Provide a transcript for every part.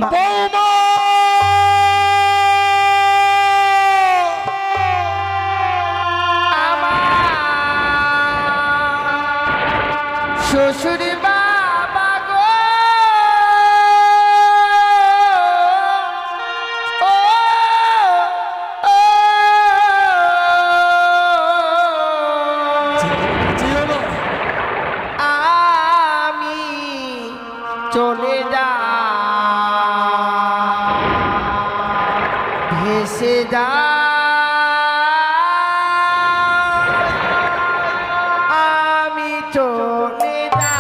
বৌমা শ্বশুর বাবা গো আমি চলে যা ভেসে যা আমি চলে যা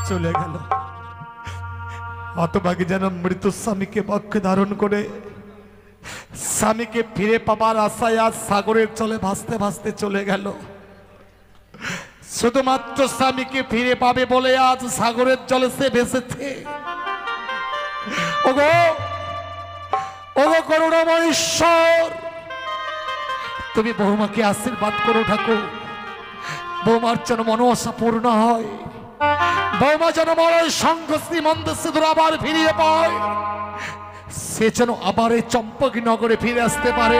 চলে গেল হতভাগী যেন মৃত স্বামীকে বক্ষে ধারণ করে স্বামীকে ফিরে পাবার আশায় আজ সাগরের জলে ভাসতে ভাসতে চলে গেল। শুধুমাত্র স্বামীকে ফিরে পাবে বলে আজ সাগরের জলে সে ভেসেছে। ওগো ওগো করুণাময় ঈশ্বর, তুমি বৌমাকে আশীর্বাদ করো ঠাকুর। বৌমার যেন মনোবাসা পূর্ণ হয়, বৌমা যেন মনের সঙ্গ শ্রীমন্ত সিঁদুর আবার ফিরিয়ে পায়, সে যেন আবার এই চম্পকী নগরে ফিরে আসতে পারে।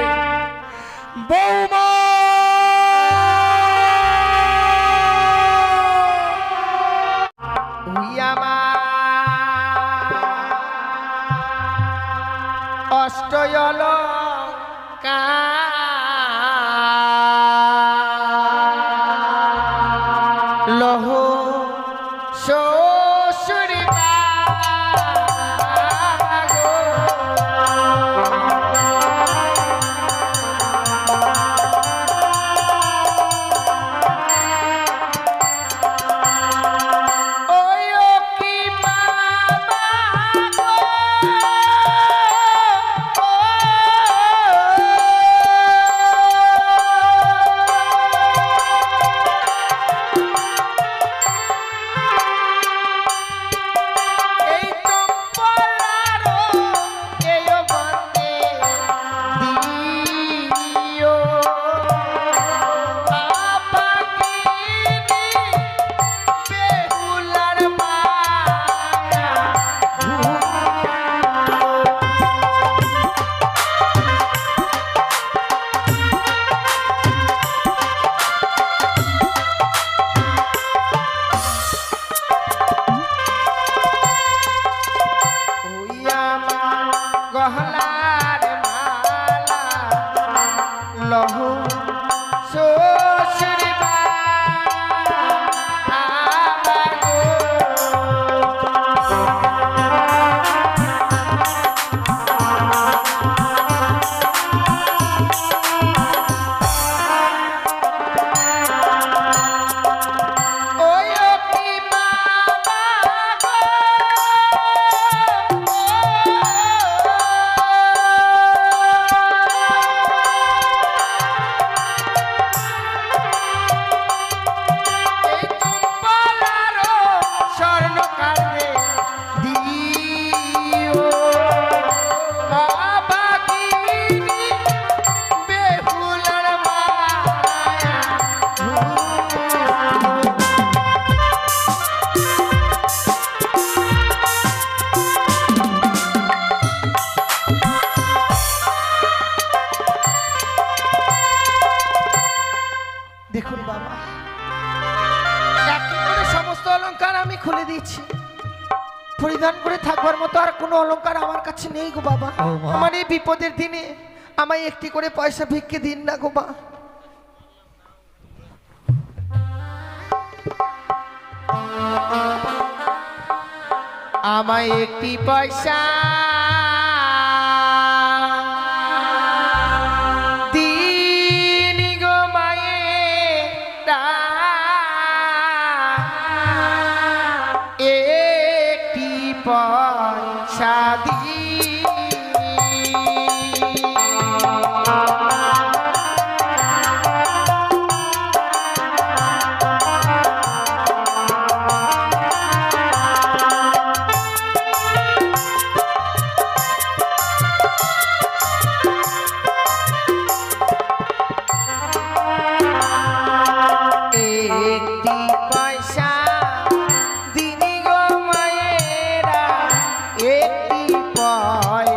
বৌমা অষ্টয়ল লহ শ্বশুর গহলার মালা লহ শ্বশুর করে দিয়েছি, পরিধান করে থাকবার মতো আর কোনো অলংকার আমার কাছে নেই গো বাবা। ও মা। আমার এই বিপদের দিনে আমায় একটি করে পয়সা ভিক্ষে দিন না গো মা। আমায় একটি পয়সা দিন গো মায়েরা, একটি পয়সা দিন। একটি পয়সা দিন গো মায়েরা, একটি পয়সা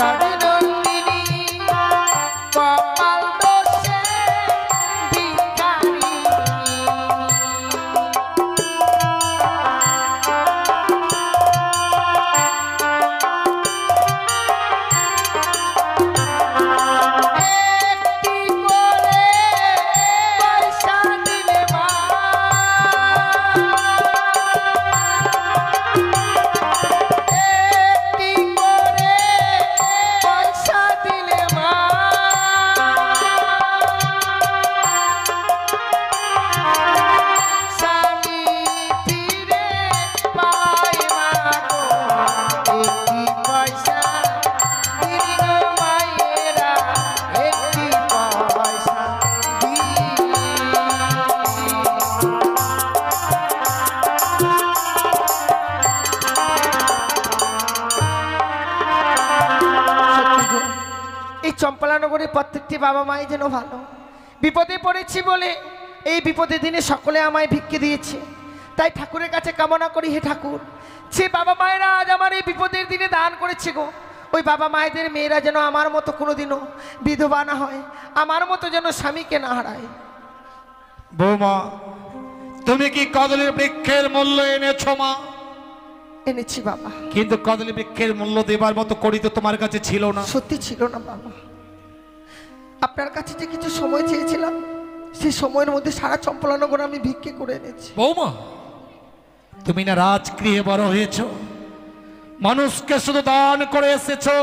রণনন্দিনী কপাল দোষে ভিখারিণী। একটি করে পয়সা দিলে মা, একটি করে পয়সা দিলে মা, স্বামী ফিরে পায় মা গো, একটি পয়সা দিলি গো মায়েরা, একটি পয়সা দিলি। সত্যি গো, এই চম্পলানগরের প্রত্যেকটি বাবা মাই যেন ভালো। বিপদে পড়েছি বলে এই বিপদের দিনে সকলে আমায় ভিক্ষে দিয়েছে, তাই ঠাকুরের কাছে কামনা করি, হে ঠাকুর, সে বাবা মায়েরা আজ আমার এই বিপদের দিনে দান করেছে গো, ওই বাবা মায়েদের মেয়েরা যেন আমার মতো কোনোদিনও বিধবা না হয়, আমার মতো যেন স্বামীকে না হারায়। বৌমা, তুমি কি কদলী বৃক্ষের মূল্য এনেছো মা? এনেছি বাবা। কিন্তু কদলী বৃক্ষের মূল্য দেবার মতো করি তো তোমার কাছে ছিল না। সত্যি ছিল না বাবা, আপনার কাছে যে কিছু সময় চেয়েছিলাম সেই সময়ের মধ্যে সারা চম্পলানগর আমি ভিক্ষে করে এনেছি। বৌমা, তুমি না রাজগৃহে বড় হয়েছো, মানুষকে শুধু দান করে এসেছো,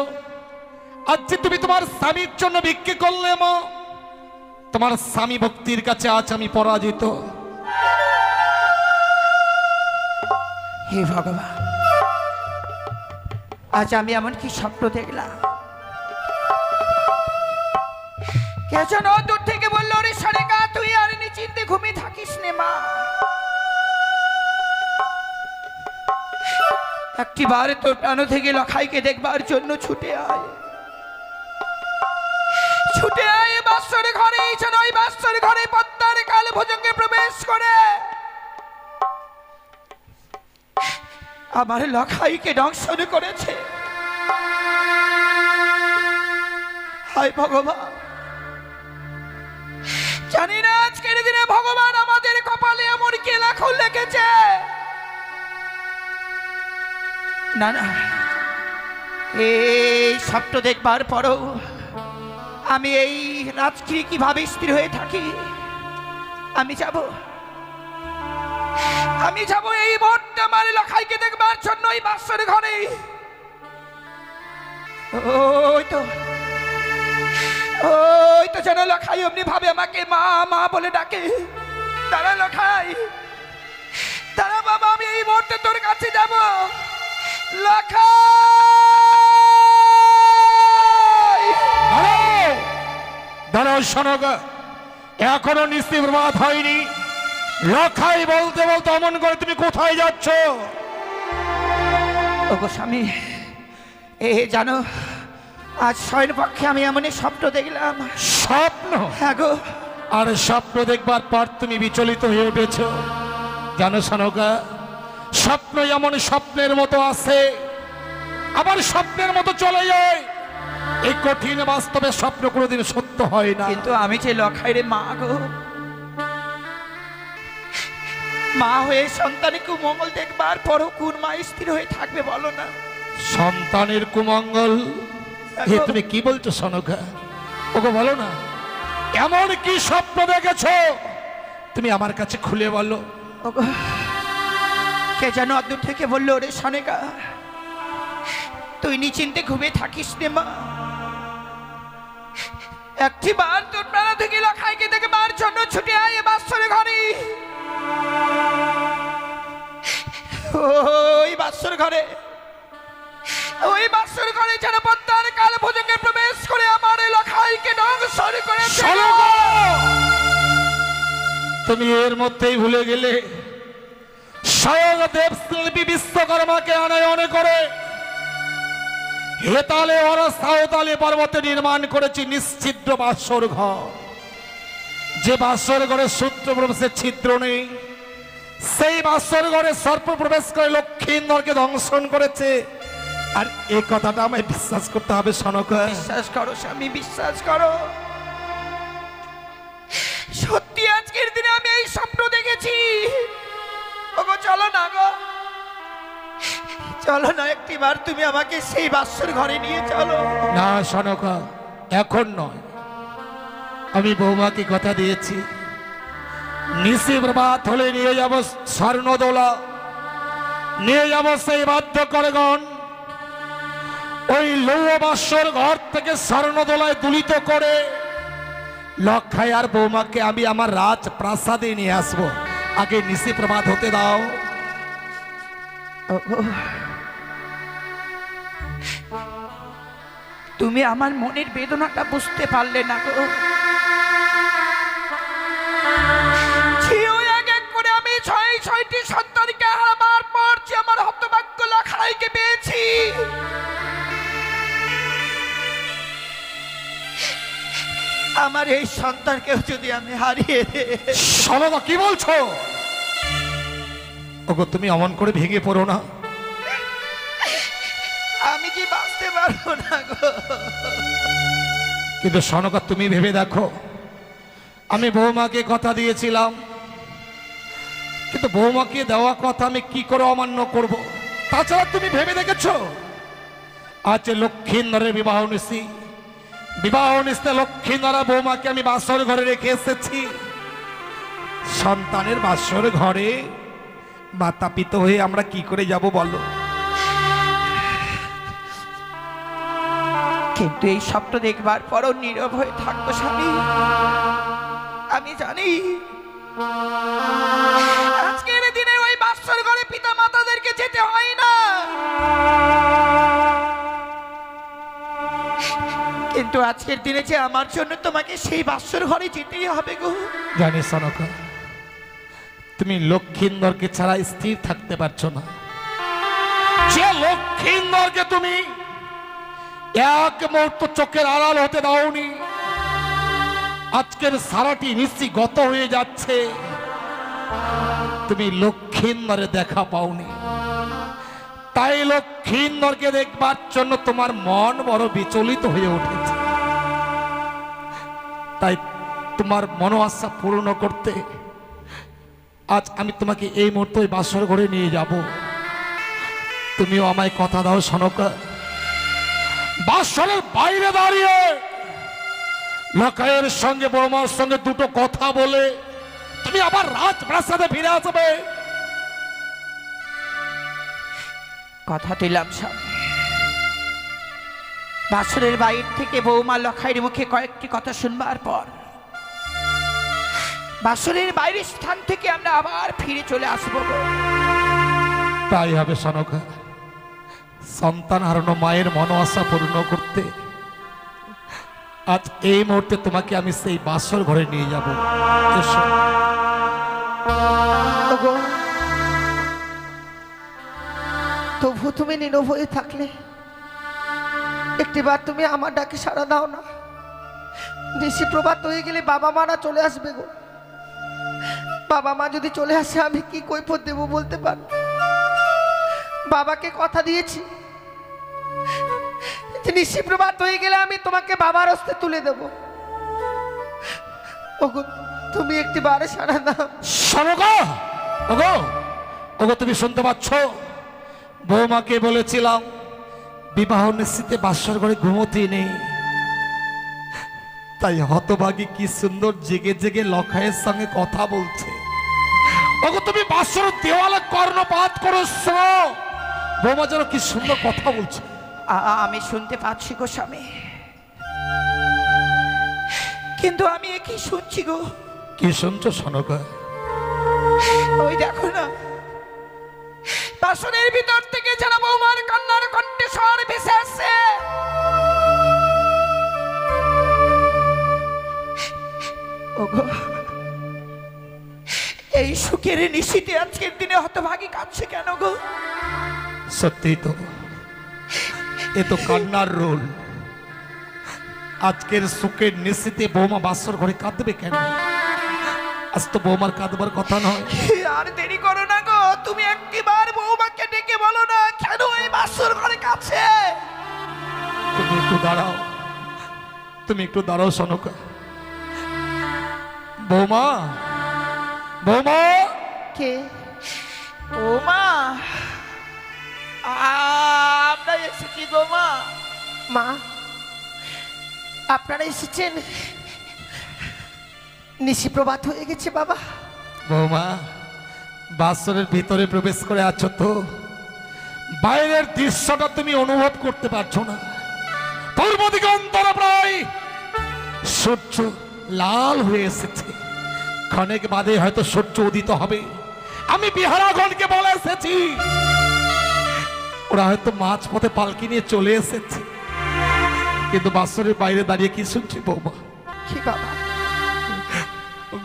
আজ যে তুমি তোমার স্বামীর জন্য ভিক্ষে করলে মা, তোমার স্বামী ভক্তির কাছে আজ আমি পরাজিত। হে ভগবান, আজ আমি এমন কি স্বপ্ন দেখলাম, কে যেন দূর থেকে বললো, রে সারেগা তুই আর নিশ্চিন্তে ঘুমিয়ে থাকিস নে মা, একটিবার তোর প্রাণ থেকে লখাইকে দেখবার জন্য ছুটে আয়, ছুটে আয় বাসর ঘরে, যেন ওই বাসর ঘরে পদ্মার কাল ভুজঙ্গে প্রবেশ করে আমার লখাইকে দংশন করেছে। হায় ভগবান, জানি না আজকের দিনে ভগবান আমাদের কপালে এমন কি লেখা লিখেছে। না না, এই স্বপ্ন দেখবার পরও আমি এই রাজগৃহে কিভাবে স্থির হয়ে থাকি? আমি যাব এই মুহূর্তে আমার লখাইকে দেখবার জন্য এই বাসর ঘরে। ওই তো যেন লখাই অমনি ভাবে আমাকে মা মা বলে ডাকে। তারা লখাই, তারা বাবা, আমি এই মুহূর্তে তোর কাছে যাব। লখাই, দাঁড়াও শোনো গো, এখনো নিশ্চিত প্রভাত হয়নি, লখাই বলতে বলতে অমন করে তুমি কোথায় যাচ্ছ? ওগো স্বামী, এ জানো আজ শয়ন পক্ষে আমি এমনই স্বপ্ন দেখলাম। স্বপ্ন? হ্যাঁ গো। আর স্বপ্ন দেখবার পর তুমি বিচলিত হয়ে উঠেছ। জানো সনকা, স্বপ্ন এমন স্বপ্নের মতো আছে, আবার স্বপ্নের মতো চলে যায়। এই কঠিন বাস্তবে স্বপ্ন কোনোদিন সত্য হয় না। কিন্তু আমি যে লখাইরে মা গো, মা হয়ে সন্তানের কুমঙ্গল দেখবার পরও কোন মা স্থির হয়ে থাকবে বলো না? সন্তানের কুমঙ্গল? এ তুমি কি বলছো সনকা? ওকে বলো না, এমন কি স্বপ্ন দেখেছো তুমি আমার কাছে খুলে বলো। কে যেন অদূর থেকে বললো, রে সনেকা তুই নিশ্চিন্তে ঘুমিয়ে থাকিস রে মা, একটি বার তোর প্রাণ থেকে লখাইকে দেখবার জন্য ছুটে আয় বাসর ঘরে। ওই বাসর ঘরে, ওই বাসর ঘরে যেন পদ্মার কাল ভুজঙ্গে প্রবেশ করে আমার লখাইকে দংশন করেছে। তুমি এর মধ্যেই ভুলে গেলে স্বয়ং দেবশিল্পী বিশ্বকর্মাকে আনয়ন করে হেতালে ওরা সাঁওতালে পর্বতে নির্মাণ করেছি নিশ্ছিদ্র বাসর ঘর। যে বাসর ঘরে সূত্র প্রবেশের ছিদ্র নেই, সেই বাসর ঘরে সর্প প্রবেশ করে লক্ষ্মীন্দরকে দংশন করেছে আর এই কথাটা আমায় বিশ্বাস করতে হবে সনকা। বিশ্বাস করো স্বামী, বিশ্বাস করো। সত্যি আজকের দিনে আমি এই স্বপ্ন দেখেছি। ওগো চলো না গো, চলো না একটিবার তুমি আমাকে সেই বাসর ঘরে নিয়ে চলো। না সনকা, এখন নয়। আমি বৌমাকে কথা দিয়েছি, নিশি প্রভাত হলে নিয়ে যাব স্বর্ণদোলা, নিয়ে যাব সেই বাধ্যকরগণ। ওই লৌহ বাসর ঘর থেকে স্বর্ণদোলায় দুলিত করে লক্ষায় আর বৌমাকে আমি আমার রাজ প্রাসাদে নিয়ে আসবো। আগে নিশি প্রভাত হতে দাও। তুমি আমার মনের বেদনাটা বুঝতে পারলে না গো। আমি ছয়টি সন্তানকে হারাবার পর যে আমার হতভাগ্য লখাইকে পেয়েছি, আমার এই সন্তানকেও যদি আমি হারিয়ে দিই। সনকা কি বলছো? ওগো তুমি অমন করে ভেঙে পড়ো না। আমি কি বাঁচতে পারবো না গো? কিন্তু সনকা তুমি ভেবে দেখো, আমি বৌমাকে কথা দিয়েছিলাম, কিন্তু বৌমাকে দেওয়া কথা আমি কি করে অমান্য করব? তাছাড়া তুমি ভেবে দেখেছো আজ লক্ষ্মীন্দরের বিবাহ নিশি, বিবাহ নিশিতে লক্ষ্মীন্দরা বৌমাকে আমি বাসর ঘরে রেখে এসেছি। সন্তানের বাসর ঘরে মাতা পিত হয়ে আমরা কি করে যাব বলো? কিন্তু এই স্বপ্ন দেখবার পরও নীরব হয়ে থাকবো স্বামী। আমি জানি আজকের দিনে ওই বাসর ঘরে পিতা মাতাদেরকে যেতে হয় না, কিন্তু আজকের দিনে যে আমার জন্য তোমাকে সেই বাসর ঘরে যেতেই হবে গো। জানি সনকা, তুমি লক্ষ্মীন্দরকে ছাড়া স্থির থাকতে পারছো না। যে লক্ষ্মীন্দরকে তুমি এক মুহূর্ত চোখের আড়াল হতে দাওনি, আজকের সারাটি নিশ্চয়ই গত হয়ে যাচ্ছে। তুমি লক্ষ্মীন্দরে দেখা পাওনি, তাই লক্ষ্মীন্দরকে দেখবার জন্য তোমার মন বড় বিচলিত হয়ে উঠেছে। তাই তোমার মনোআশা পূর্ণ করতে আজ আমি তোমাকে এই মুহূর্তে বাসর ঘরে নিয়ে যাব। তুমিও আমায় কথা দাও সনকা, বাসরের বাইরে দাঁড়িয়ে লখাইয়ের সঙ্গে বৌমার সঙ্গে দুটো কথা বলে তুমি আবার রাজপ্রাসাদে ফিরে আসবে। কথা দিলাম স্বামী। বাসরের বাইরে থেকে বৌমা লখাইয়ের মুখে কয়েকটি কথা শুনবার পর বাসরের বাইরের স্থান থেকে আমরা আবার ফিরে চলে আসবো। তাই হবে সনকা, সন্তান হারানো মায়ের মনোআশা পূর্ণ করতে আজ এই মুহূর্তে তোমাকে আমি সেই বাসর ঘরে নিয়ে যাব। এসো। তবু তুমি নীরব হয়ে থাকলে, একটিবার তুমি আমার ডাকে সাড়া দাও না। নিশি প্রভাত হয়ে গেলে বাবা মারা চলে আসবে গো। বাবা মা যদি চলে আসে আমি কি কৈফিয়ত দেবো বলতে পারো? বাবাকে কথা দিয়েছি নিশি প্রভাত হয়ে গেলে আমি তোমাকে বাবার হস্তে তুলে দেব। ওগো তুমি একটিবার সাড়া দাও। সনকা, ওগো ওগো তুমি শুনতে পাচ্ছ? বৌমাকে বলেছিলাম বিবাহ নিশ্চিতে বাসর ঘরে ঘুমোতে নেই, তাই হতভাগী কি সুন্দর জেগে জেগে লখাইয়ের সঙ্গে কথা বলছে। ওগো তুমি বাসর দেওয়ালে কর্ণপাত করো, বৌমা যেন কি সুন্দর কথা বলছে। আমি শুনতে পাচ্ছি গো স্বামী, কিন্তু আমি কি শুনছি গো? কি শুনছো সনকা? ওই দেখো না, বাসনের ভিতর থেকে যেন বৌমার কান্নার কণ্ঠস্বর ভেসে আসছে। ওগো এই সুখের নিশীতে আজকের দিনে হতভাগী কাঁদছে কেন গো? সত্যি তো, এ তো কান্নার রোল। আজকের সুখের নিশীতে বৌমা বাসর ঘরে কাঁদবে কেন? আজ তো বৌমার কাঁদবার কথা নয়। আর দেরি করো না গো, তুমি একটিবার বৌমাকে ডেকে বলো না কেন এই বাসর ঘরে কাছে। তুমি একটু দাঁড়াও, তুমি একটু দাঁড়াও সনকা। বৌমা, বৌমা। কে? বৌমা, আমরা এসেছি গো মা। মা, আপনারা এসেছেন? নিশি প্রভাত হয়ে গেছে বাবা। বৌমা, বাসরের ভিতরে প্রবেশ করে আছো তো, বাইরের দৃশ্যটা তুমি অনুভব করতে পারছো না। পূর্ব দিগন্তরে প্রায় সূর্য লাল হয়ে এসেছে, ক্ষণেক বাদে হয়তো সূর্য উদিত হবে। আমি বিহারাগণকে বলে এসেছি, ওরা হয়তো মাছ পথে পালকি নিয়ে চলে এসেছে, কিন্তু বাসরের বাইরে দাঁড়িয়ে কি শুনছি বৌমা? কি বাবা?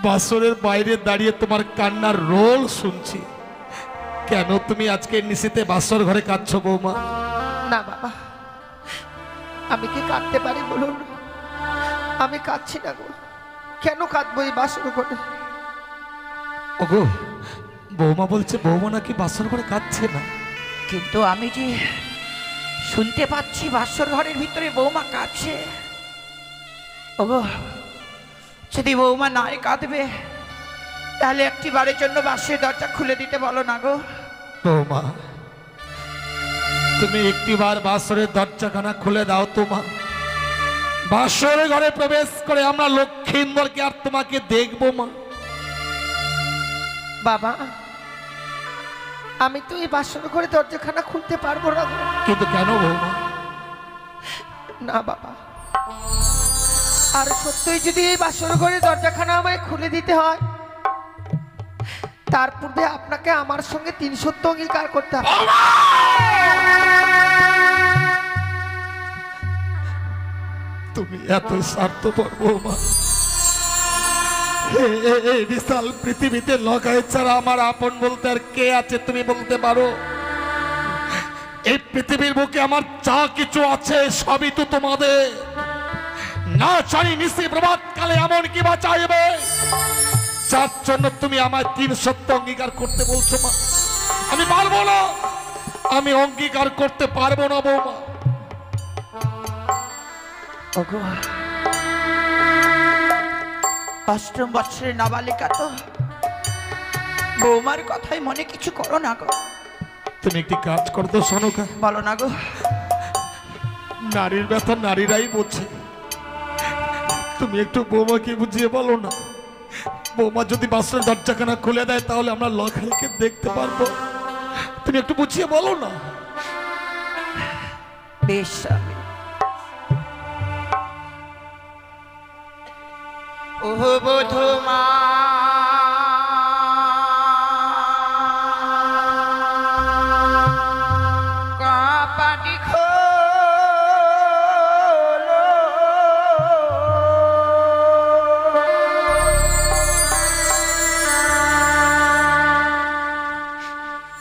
বাসরের বাইরে দাঁড়িয়ে তোমার কান্নার রোল শুনছি। কেন তুমি আজকে নিশীতে বাসর ঘরে কাঁদছো বৌমা? না বাবা, আমি কি কাঁদতে পারি বলুন? আমি কাঁদছি না গো। কেন কাঁদবো এই বাসর ঘরে? ওগো, বৌমা বলছে বৌমা নাকি বাসর ঘরে কাঁদছে না। কিন্তু আমি যে শুনতে পাচ্ছি বাসর ঘরের ভিতরে বৌমা কাঁদছে। ওগো, যদি বৌমা নাই কাঁদবে তাহলে একটি বারের জন্য বাসের দরজা খুলে দিতে বলো না গো। বৌমা, তুমি একটিবার বাসরের দরজাখানা খুলে দাও তোমা। বাসরের ঘরে প্রবেশ করে আমরা লক্ষ্মীন্দরকে আর তোমাকে দেখবো মা। বাবা, আমি তো এই বাসর ঘরে দরজাখানা খুলতে পারবো না গো। কিন্তু কেন বৌমা? না বাবা, আর সত্যই যদি এই বাসর ঘরে দরজাখানা আমায় খুলে দিতে হয়, তার পূর্বে আপনাকে আমার সঙ্গে ৩০০ অঙ্গীকার করতে হবে। তুমি এত স্বার্থপর বৌমা। এই বিশাল পৃথিবীতে লগায় ছাড়া আমার আপন বলতে আর কে আছে তুমি বলতে পারো? এই পৃথিবীর বুকে আমার যা কিছু আছে সবই তো তোমাদের। না জানি নিশি প্রভাত কালে এমন কি বা চাইবে যার জন্য তুমি আমায় ৩০০ অঙ্গীকার করতে বলছো মা। আমি পারবো না, আমি অঙ্গীকার করতে পারবো না বৌমা। ওগো, অষ্টম বৎসরের নাবালিকা তো, বৌমার কথাই মনে কিছু করো না গো। তুমি একটি কাজ করতো সনকা। বলো না গো। নারীর ব্যথা নারীরাই বোঝে, তুমি একটু বৌমাকে বুঝিয়ে বলো না। বৌমা যদি বাসের দরজাখানা খুলে দেয় তাহলে আমরা লখাইকে দেখতে পারবো। তুমি একটু বুঝিয়ে বলো না। বেশ, আমি ওহ বধূমা, কাপাটি খোলো,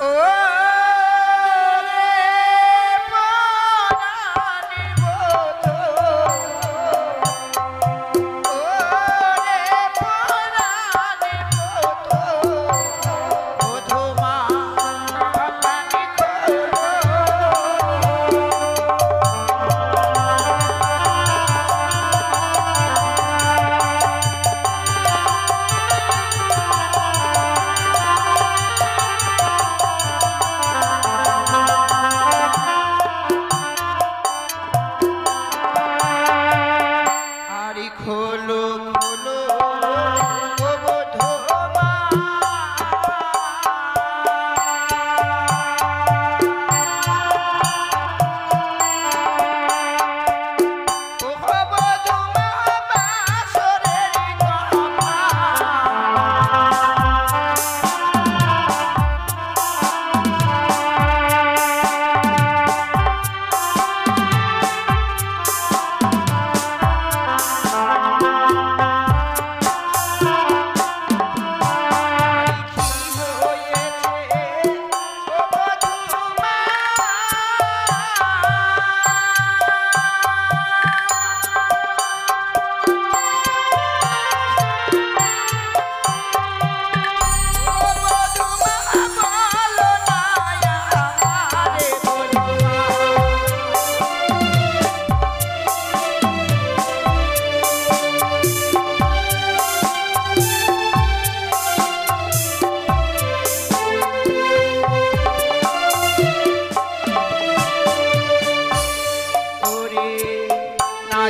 ও রে পরাণী বধূ, ও রে পরাণী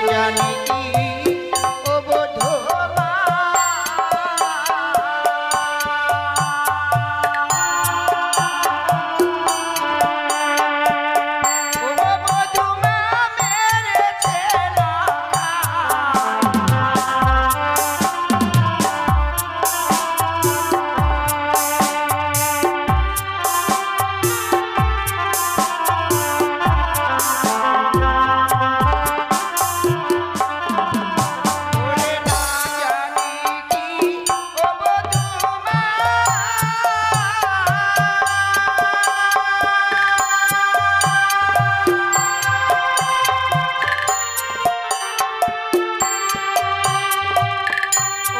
জানি কি ও বধূ মা। ও বধূ মা মেরেছে ওরে না জানি কি ও বধূ মা।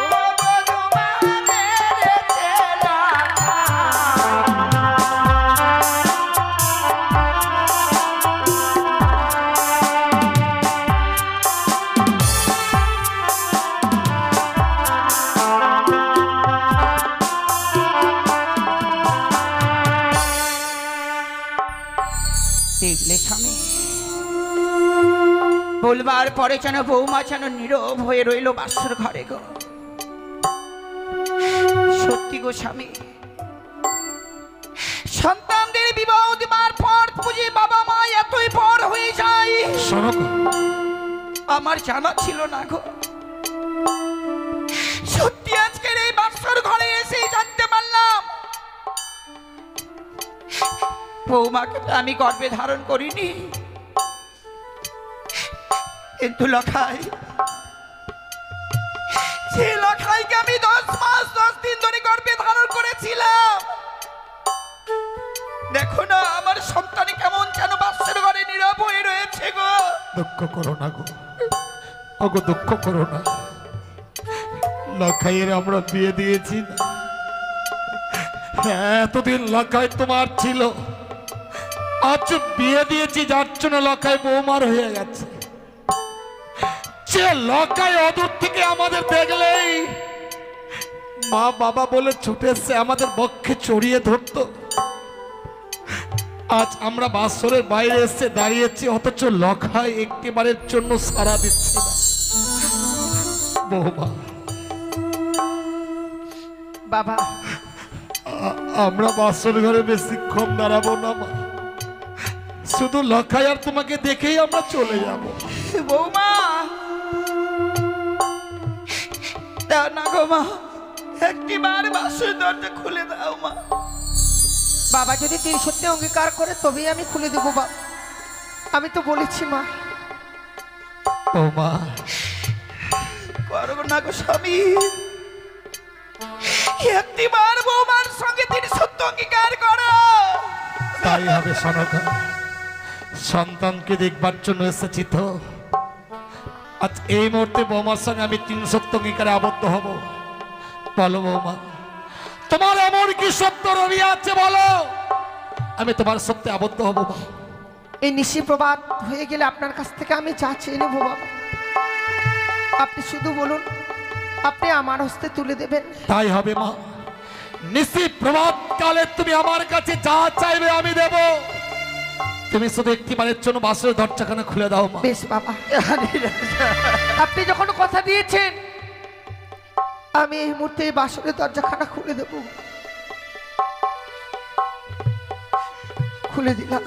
ও বধূ মা মেরেছে দেখলে স্বামী, বলবার পরে যেন বৌমা যেন নীরব হয়ে রইল বাসর ঘরে গো। সত্যি গো স্বামী, সন্তানদের বিবাহ দেবার পর বুঝি বাবা মা এতই পর হয়ে যায় শোনো গো, আমার জানা ছিল না গো। সত্যি আজকের এই বাসর ঘরে এসে জানতে পারলাম বৌমাকে তো আমি গর্ভে ধারণ করিনি, কিন্তু লখাই, সে লখাইকে আমি 10 মাস 10 দিন ধরে গর্ভে ধারণ করেছিলাম। দেখো না আমার সন্তান কেমন যেন বাসর ঘরে নীরব হয়ে রয়েছে গো। দুঃখ করো না গো, ওগো দুঃখ করো না। লখাইয়ের আমরা বিয়ে দিয়েছি না, এতদিন লখাই তোমার ছিল, আজ বিয়ে দিয়েছি যার জন্য লখাই বৌমার হয়ে গেছে। যে লখাই অদূর থেকে আমাদের দেখলেই মা বাবা বলে ছুটে এসে আমাদের বক্ষে চড়িয়ে ধরতো, আজ আমরা বাসরের বাইরে এসে দাঁড়িয়েছি, অথচ লখাই একটিবারের জন্য সাড়া দিচ্ছে না। বৌমা, বাবা আমরা বাসর ঘরে বেশিক্ষণ দাঁড়াবো না মা, শুধু লখাই আর তোমাকে দেখেই আমরা চলে যাব। বৌমা দাও না গো মা, একটিবার বাসের দরজা খুলে দাও মা। বাবা যদি তিনি সত্যি অঙ্গীকার করে তবেই আমি খুলে দেবো বাবা, আমি তো বলেছি মা। বৌমা, করো না গো স্বামী, একটিবার বৌমার সঙ্গে তিনি সত্য অঙ্গীকার করো। তাই হবে সনকা, সন্তানকে দেখবার জন্য এসেছি তো। আজ এই মুহূর্তে বৌমার সঙ্গে আমি 3 সত্য অঙ্গীকারে আবদ্ধ হব। বলো বৌমা, তোমার এমন কি সত্য রবি আছে বলো, আমি তোমার সত্যে আবদ্ধ হব। এই নিশি প্রবাদ হয়ে গেলে আপনার কাছ থেকে আমি যা চেয়ে নেবো বাবা, আপনি শুধু বলুন, আপনি আমার হস্তে তুলে দেবেন। তাই হবে মা, নিশি প্রভাত কালে তুমি আমার কাছে যা চাইবে আমি দেব। তুমি শুধু একটিবারের জন্য বাসের দরজাখানা খুলে দাও মা। বেশ বাবা, আপনি যখন কথা দিয়েছেন আমি এই মুহূর্তে এই বাসরের দরজাখানা খুলে দেব। খুলে দিলাম,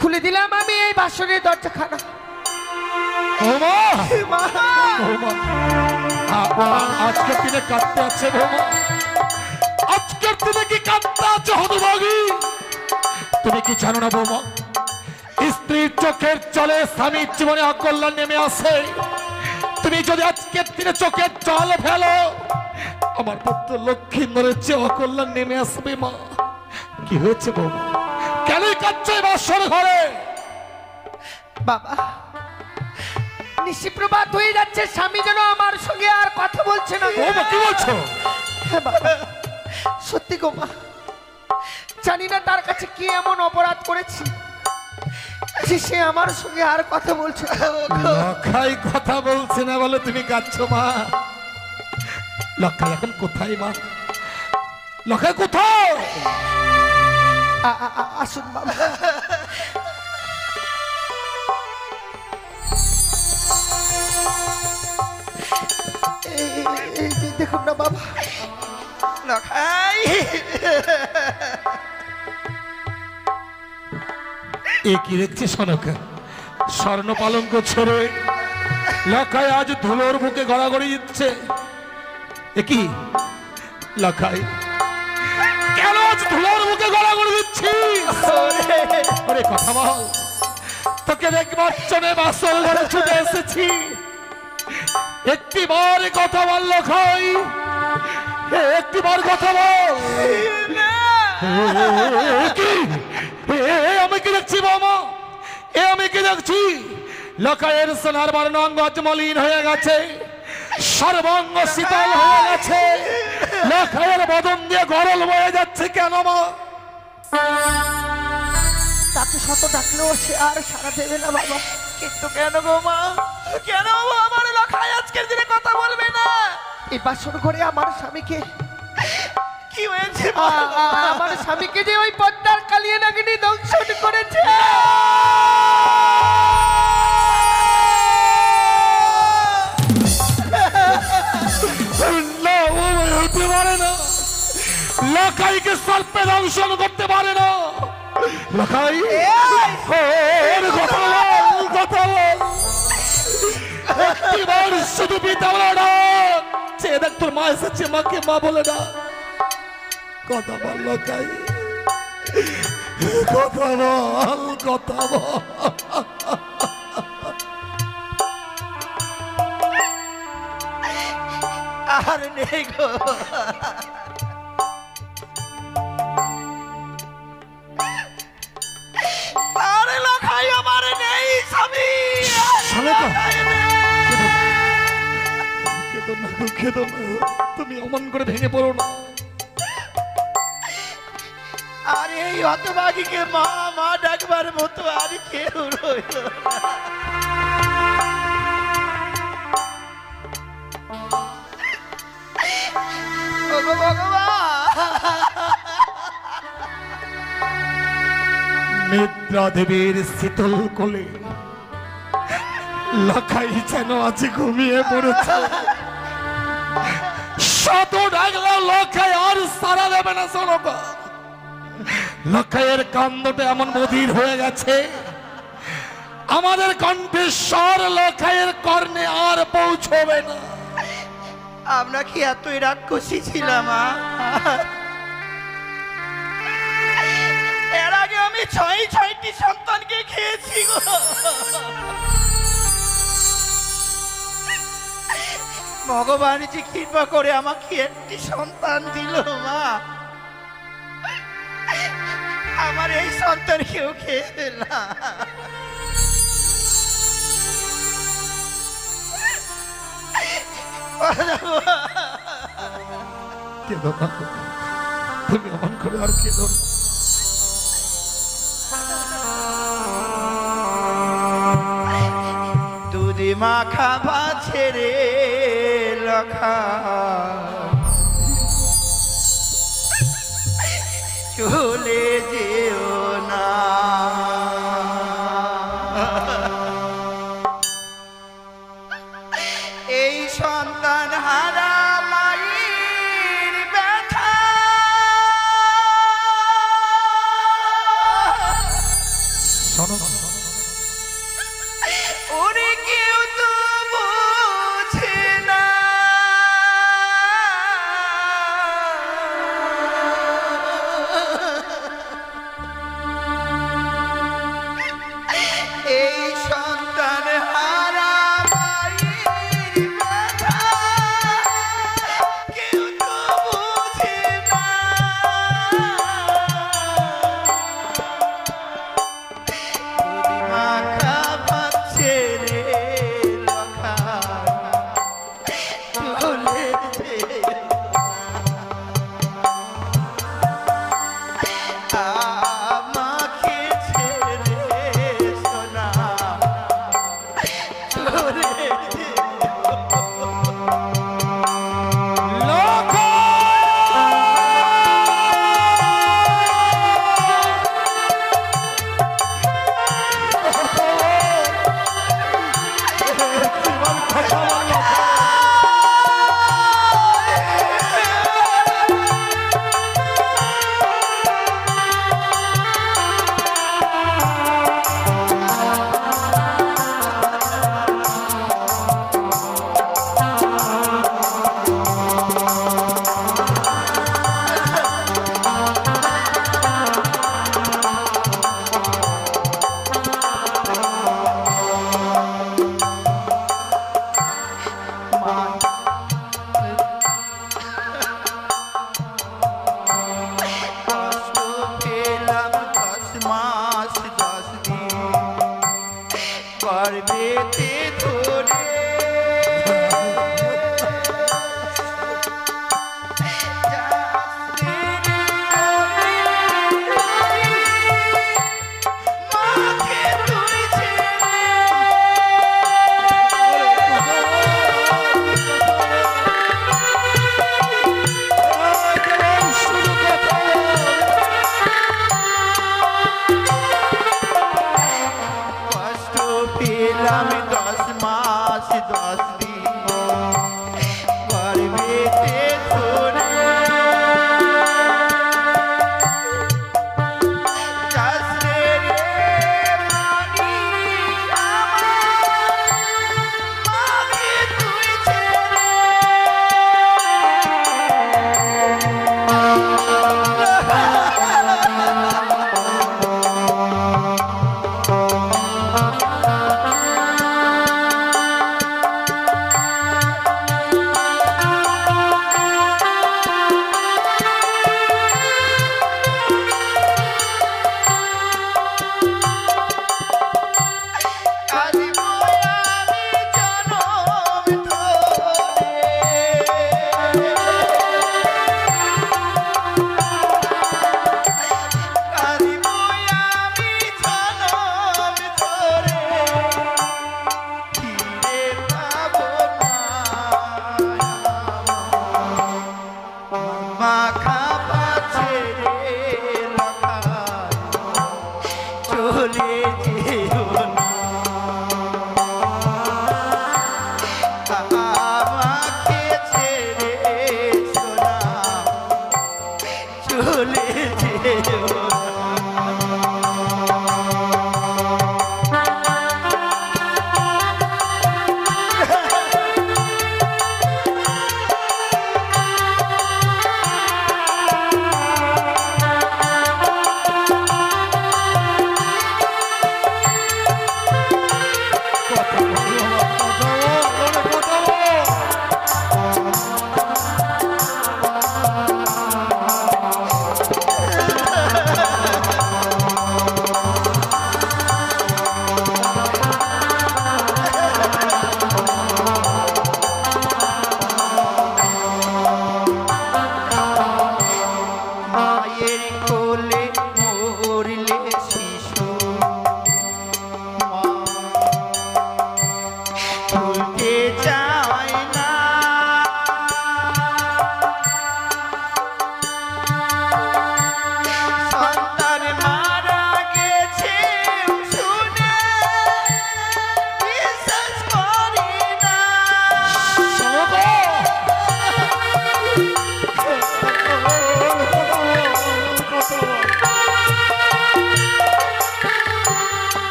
খুলে দিলাম আমি এই বাসরের দরজাখানা। বৌমা, মা, বৌমা, আজকের দিনে কাঁদতে আছে বৌমা, আজকের দিনে কি কাঁদতে আছে হতভাগী? তুমি কি জানো না বৌমা, স্ত্রীর চোখের জলে স্বামীর জীবনে অকল্যাণ নেমে আসে। তুমি যদি আজকের দিনে চোখের জল ফেলো, আমার পুত্র লক্ষ্মীন্দরের চেয়ে অকল্যাণ নেমে আসবে মা। কি হয়েছে বৌমা, কেন কাঁদছো এই বাসর ঘরে? বাবা নিশিপ্রভাত হয়ে যাচ্ছে, স্বামী যেন আমার সঙ্গে আর কথা বলছে না। বৌমা কি বলছো? হ্যাঁ বাবা, সত্যি গো মা, জানি না তার কাছে কি এমন অপরাধ করেছি যে সে আমার সঙ্গে আর কথা বলছে না। লখাই কথা বলছে না বলে তুমি কাঁদছো মা? লখাই এখন কোথায় মা? লখাই কোথায়? আসুন বাবা। এই যে দেখুন না বাবা, লখাই এ কি দেখছি সনকা, স্বর্ণ পালঙ্ক ছেড়ে লখাই আজ ধুলোর বুকে গড়াগড়ি দিচ্ছে। এ কি লখাই, কেন আজ ধুলোর বুকে গড়াগড়ি দিচ্ছিস? আরে কথা বল, তোকে দেখবার জন্য বাসর ঘরে ছুটে এসেছি। একটিবার কথা বল লখাই, একটিবার কথা বল। কি আমি কি দেখছি বাবা, আমি কি দেখছি? লখাইয়ের সোনার বর্ণাঙ্গ মলিন হয়ে গেছে, সর্বাঙ্গ শীতল হয়ে গেছে, লখাইয়ের বদন দিয়ে গরল বয়ে যাচ্ছে। কেন মা? তাকে শত ডাকলেও সে আর সারা দেবে না বাবা। কিন্তু কেন গো মা, কেন আমার লখাই আজকের দিনে কথা বলবে না? এই বাসর ঘরে আমার স্বামীকে, কি হয়েছে আমার স্বামীকে যে ওই পদ্মার কালিয়ে নাগিনী দংশন করেছে। না, ও হতে পারে না। লখাইকে সর্পে দংশন করতে পারে না। লখাই কথা বল, কথা বল। একটিবার শুধু পিতা বলে না, চেয়ে দেখ তোর মা এসেছে, মাকে মা বলে না। কথা বল লখাই, কথা বল, কথা বল। আর নেই গো, আরে লখাই আমার নেই স্বামী। তুমি অমন করে ভেঙে পড়ো না। আর এই হতভাগীকে মা মা ডাকবার মতো আর কেউ রইল না। ওগো ভগবান, নিদ্রা দেবীর শীতল কোলে লখাই যেন আজ ঘুমিয়ে পড়েছে। শত ডাকলেও লখাই আর সারা দেবে না। শোনো, লখাইয়ের কান্দটা এমন বধির হয়ে গেছে, আমাদের কণ্ঠস্বর লখাইয়ের কর্ণে আর পৌঁছবে না। আমরা কি এতই রাক্ষসী ছিলাম? এর আগে আমি ছয়টি সন্তানকে খেয়েছি গো। ভগবান যে কৃপা করে আমাকে একটি সন্তান দিল মা, আমার এই সন্তান কেউ খেয়ে ফেললাম। কেঁদো না, তুমি অমন করে আর কেঁদো না। দুধে মাখা ভাছে রে লখা, চলে যেও না। এই সন্তান হারা মায়ের ব্যথা, শোনো, ওরে কেউ তো বোঝে না। এই সন্তান হারা মায়ের ব্যথা কেউ তো বোঝে না। মাখা ভাছে রে গর্বেতে ধরে আমি 10 মাস 10 দিন গর্বেতে ধরে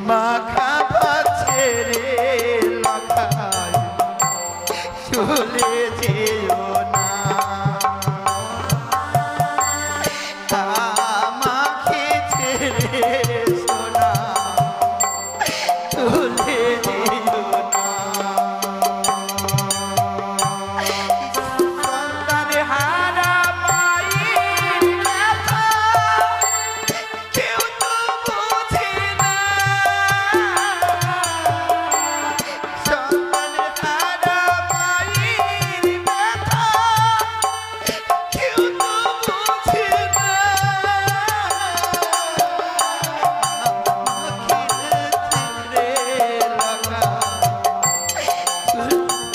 মাখা ছেড়ে লাখায় চলে যেও না আমাকে ছেড়ে সোনা চলে যেও না সন্তান হারা মায়ের ব্যথা কেউ তো বোঝে না সন্তান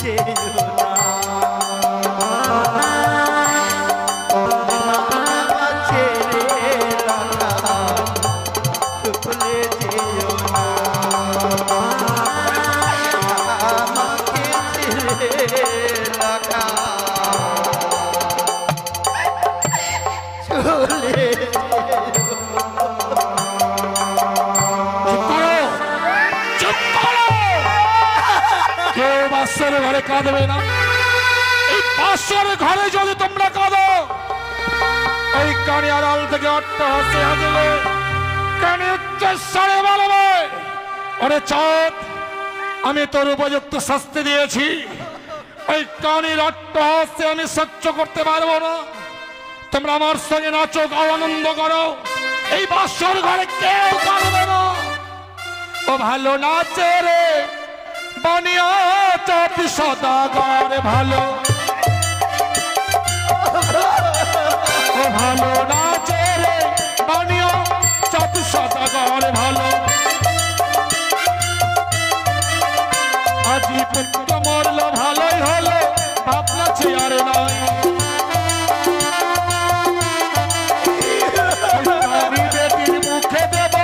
যেও না, আমাকে ছেড়ে রাখা ভুলে যেও না, আমাকে ছেড়ে রাখা চলে কেউ বাসর ঘরে কাঁদবে না। এই বাসর ঘরে যদি তোমরা কাঁদো, ওই কানে আড়াল থেকে অট্টহাসি হাসবে, কানে উচ্চস্বরে বলবে, ওরে চাঁদ, আমি তোর উপযুক্ত শাস্তি দিয়েছি, ওই কানের অট্টহাসি আমি সহ্য করতে পারবো না। তোমরা আমার সঙ্গে নাচো, গাও, আনন্দ করো, এই বাসর ঘরে কেউ কাঁদবে না। ও ভালো নাচে রে বানিয়া চাঁদ সদাগর ভালো, ও ভালো নাচে রে বানিয়া চাঁদ সদাগর ভালো। আজি পুত্র মরল ভালোই হলো, ভাবনা আর নয়। বেটির মুখে দেব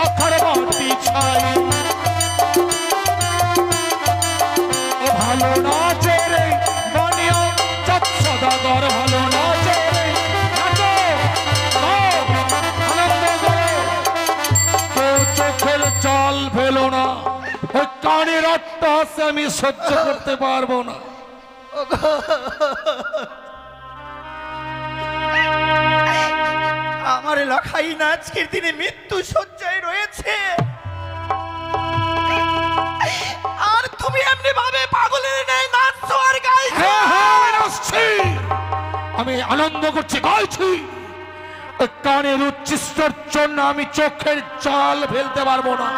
অক্ষর বাটি ছাই, ভালো নাচে রে বানিয়া চাঁদ সদাগর ভালো নাচে রে, নাচো, গাও, আনন্দ করো, কেউ চোখের জল ফেলো না। ওই কানের অট্টহাসি আমি সহ্য করতে পারবো না। আমার লখাই না আজকের দিনে মৃত্যু শয্যায় রয়েছে, আর তুমি এমনি ভাবে পাগলের ন্যায় নাচছো আর গাইছো। হ্যাঁ হ্যাঁ আমি নাচছি, আমি আনন্দ করছি, গাইছি। ওই কানের উচ্ছিষ্টর জন্য আমি চোখের জল ফেলতে পারবো না।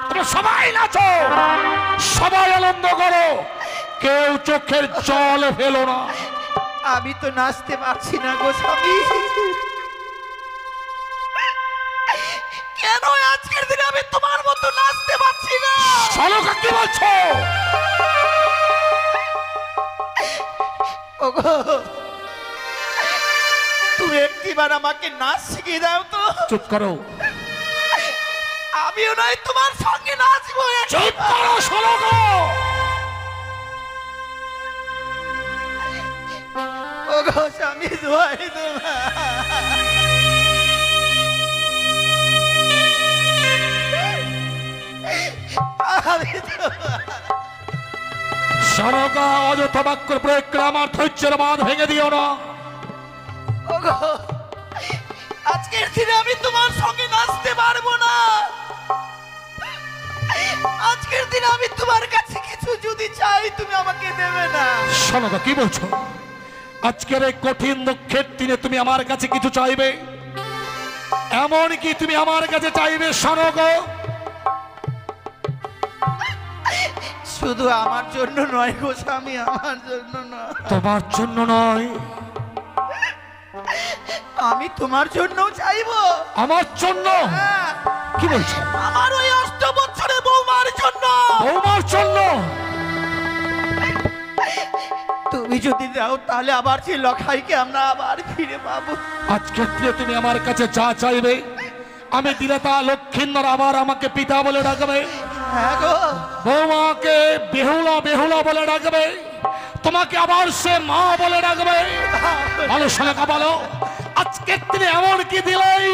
তোমরা সবাই নাচো, সবাই আনন্দ করো, কেউ চোখের জল ফেলো না। আমি তো নাচতে পারছি না গো স্বামী, কেন আজকের দিনে আমি তোমার মতো নাচতে পারছি না? শালকা কি বলছো? ওগো, তুমি একটিবার আমাকে নাচ শিখিয়ে দাও তো। চুপ করো, আমিও নয় তোমার সঙ্গে নাচবো। চুপ করো শালকা। ওগো স্বামী, দোয়াই তোমার, শালকা অযথা বাক্য প্রয়োগ করে আমার ধৈর্যের বাঁধ ভেঙে দিও না। ওগো, আজকের দিনে আমি তোমার সঙ্গে নাচতে পারবো না। আজকের দিনে আমি তোমার কাছে কিছু যদি চাই, তুমি আমাকে দেবে না। শালকা কি বলছো? আজকের এই কঠিন দুঃখের দিনে তুমি আমার কাছে কিছু চাইবে? এমন কি তুমি আমার কাছে চাইবে শালকা? শুধু আমার জন্য নয় গো স্বামী, আমার জন্য নয়। তোমার জন্য নয়, আমি তোমার জন্য চাইবো। আমার জন্য? হ্যাঁ, কি বলছো? আমার ওই 8 বছরের বৌমার জন্য। বৌমার জন্য? তুমি যদি দাও তাহলে আবার সেই লখাইকে আমরা আবার ফিরে পাবো। আজকের দিনে তুমি আমার কাছে যা চাইবে, আমি দিলে তা লক্ষ্মীন্দর আবার আমাকে পিতা বলে ডাকবে, হ্যাঁ গো, বৌমাকে বেহুলা বেহুলা বলে ডাকবে, তোমাকে আবার সে মা বলে ডাকবে। ভালো শালকা বলো, আজকের দিনে এমন কি দিলেই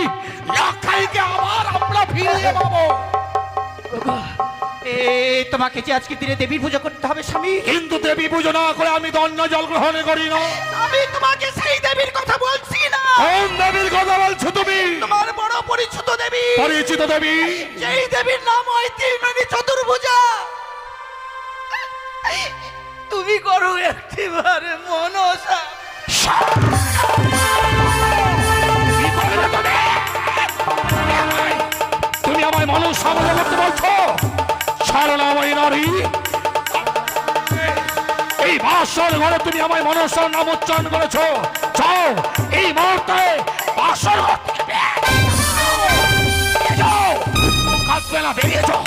লখাইকে আবার আমরা ফিরিয়ে পাবো? এই তোমাকে যে আজকে দিনে দেবীর পুজো করতে হবে স্বামী। কিন্তু দেবী পুজো না করে আমি দণ্ড জল গ্রহণ করি না। আমি তোমাকে সেই দেবীর কথা বলছি না। কোন দেবীর কথা বলছো তুমি? তোমার বড় পরিচিত দেবী। পরিচিত দেবী? সেই দেবীর নাম হয় তিনমণি চতুর্ভুজা। তুমি করো একটিবারে মনসা। কি করলে তুমি? তুমি আমায় মনসা বলে করতে বলছো? ছাড়ো আমায় নারী, এই বাসর ঘরে তুমি আমায় মনসার নাম উচ্চারণ করেছো। যাও এই মুহূর্তে বাসর ঘর থেকে বেরিয়ে যাও, কাঁদবে না, বেরিয়ে যাও।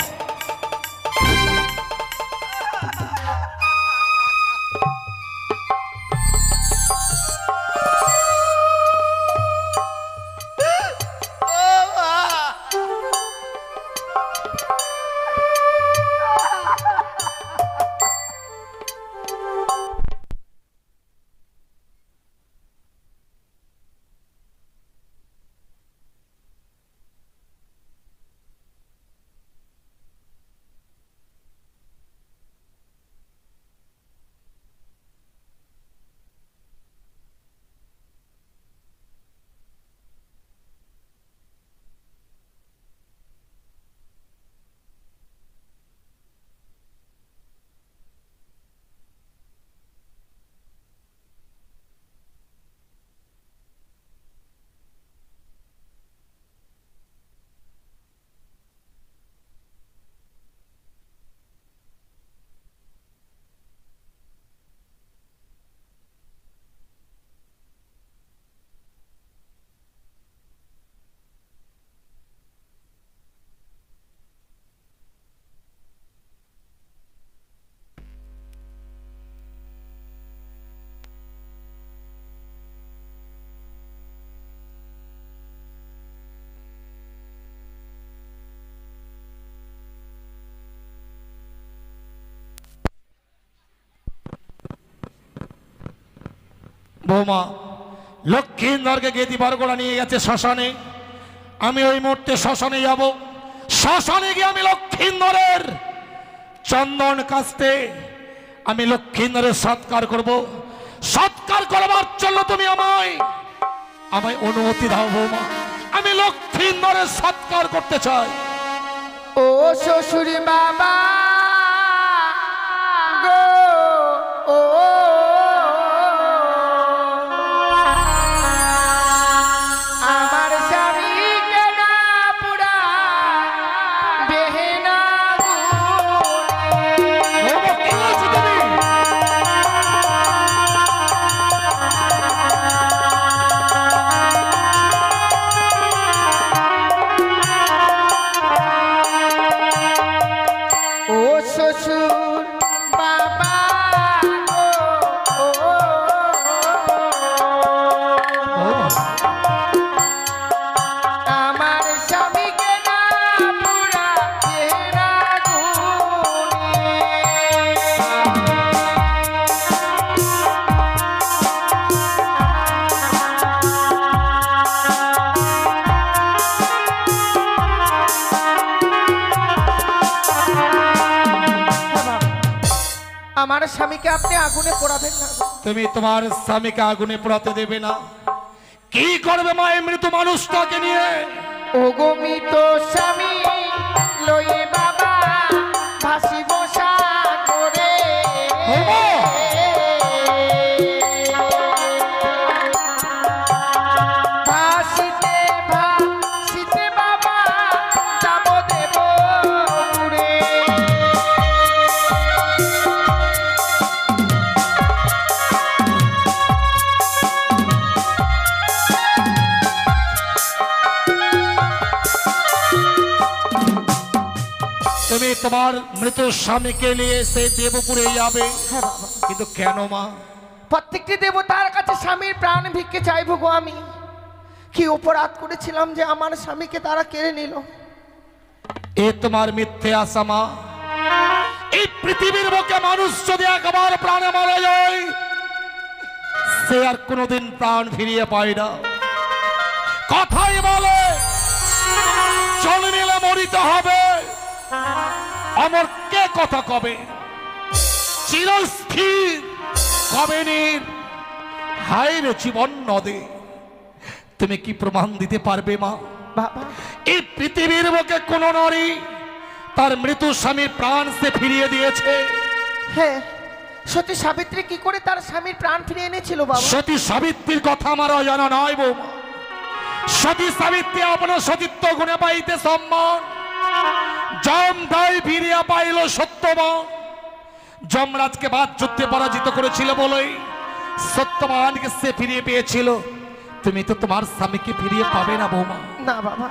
বৌমা লক্ষ্মীন্দরকে গেদি বরগোড়া নিয়ে গেছে শ্মশানে। আমি ওই মুহূর্তে শ্মশানে যাব। শ্মশানে গিয়ে আমি লক্ষ্মীন্দরের চন্দন কাস্তে আমি লক্ষ্মীন্দরের সৎকার করব। সৎকার করবার জন্য তুমি আমায় অনুমতি দাও বৌমা। আমি লক্ষ্মীন্দরের সৎকার করতে চাই। ও শ্বশুর বাবা গো, ও আমার স্বামীকে না পুরা বেহেনা বৌমা, কি বলছো তুমি? ও শ্বশুর বাবা গো, ও আমার স্বামীকে না পুরা বেহেনা আমার স্বামীকে আপনি আগুনে পোড়াবেন না গো। তুমি তোমার স্বামীকে আগুনে পোড়াতে দেবে না? কি করবে মা এই মৃত মানুষটাকে নিয়ে? ও গো মৃত স্বামী লয়ে বাবা ভাসিব সাগরে। বৌমা! ভাসিতে ভাসিতে বাবা যাব দেব পুরে। তুমি তোমার মৃত স্বামীকে নিয়ে সেই দেবপুরে যাবে, হ্যাঁ বাবা, কিন্তু কেন মা? প্রত্যেকটি দেবতার কাছে স্বামীর প্রাণ ভিক্ষে চাইব গো। আমি কি অপরাধ করেছিলাম যে আমার স্বামীকে তারা কেড়ে নিল? এ তোমার মিথ্যে আশা মা। এই পৃথিবীর বুকে মানুষ যদি একবার প্রাণে মারা যায় সে আর কোনোদিন প্রাণ ফিরিয়ে পায় না। কথাই বলে জন্মিলে মরিতে হবে, অমর কে কথা কবে? চিরস্থির কবে নীর হায় রে জীবন নদে। তুমি কি প্রমাণ দিতে পারবে মা? বাবা এই পৃথিবীর বুকে কোন নারী তার মৃত স্বামীর প্রাণ সে ফিরিয়ে দিয়েছে? হ্যাঁ, সতী সাবিত্রী কি করে তার স্বামীর প্রাণ ফিরিয়ে এনেছিল বাবা? সতী সাবিত্রীর কথা আমার অজানা নয় বৌমা। সতী সাবিত্রী আপনার সতীত্ব গুণে পাইতে সম্মান, যম দায় ফিরিয়া পাইল সত্যবান। যমরাজকে বাদ যুদ্ধে পরাজিত করেছিল বলেই সত্যবানকে সে ফিরিয়ে পেয়েছিল। তুমি তো তোমার স্বামীকে ফিরিয়ে পাবে না বৌমা। না বাবা,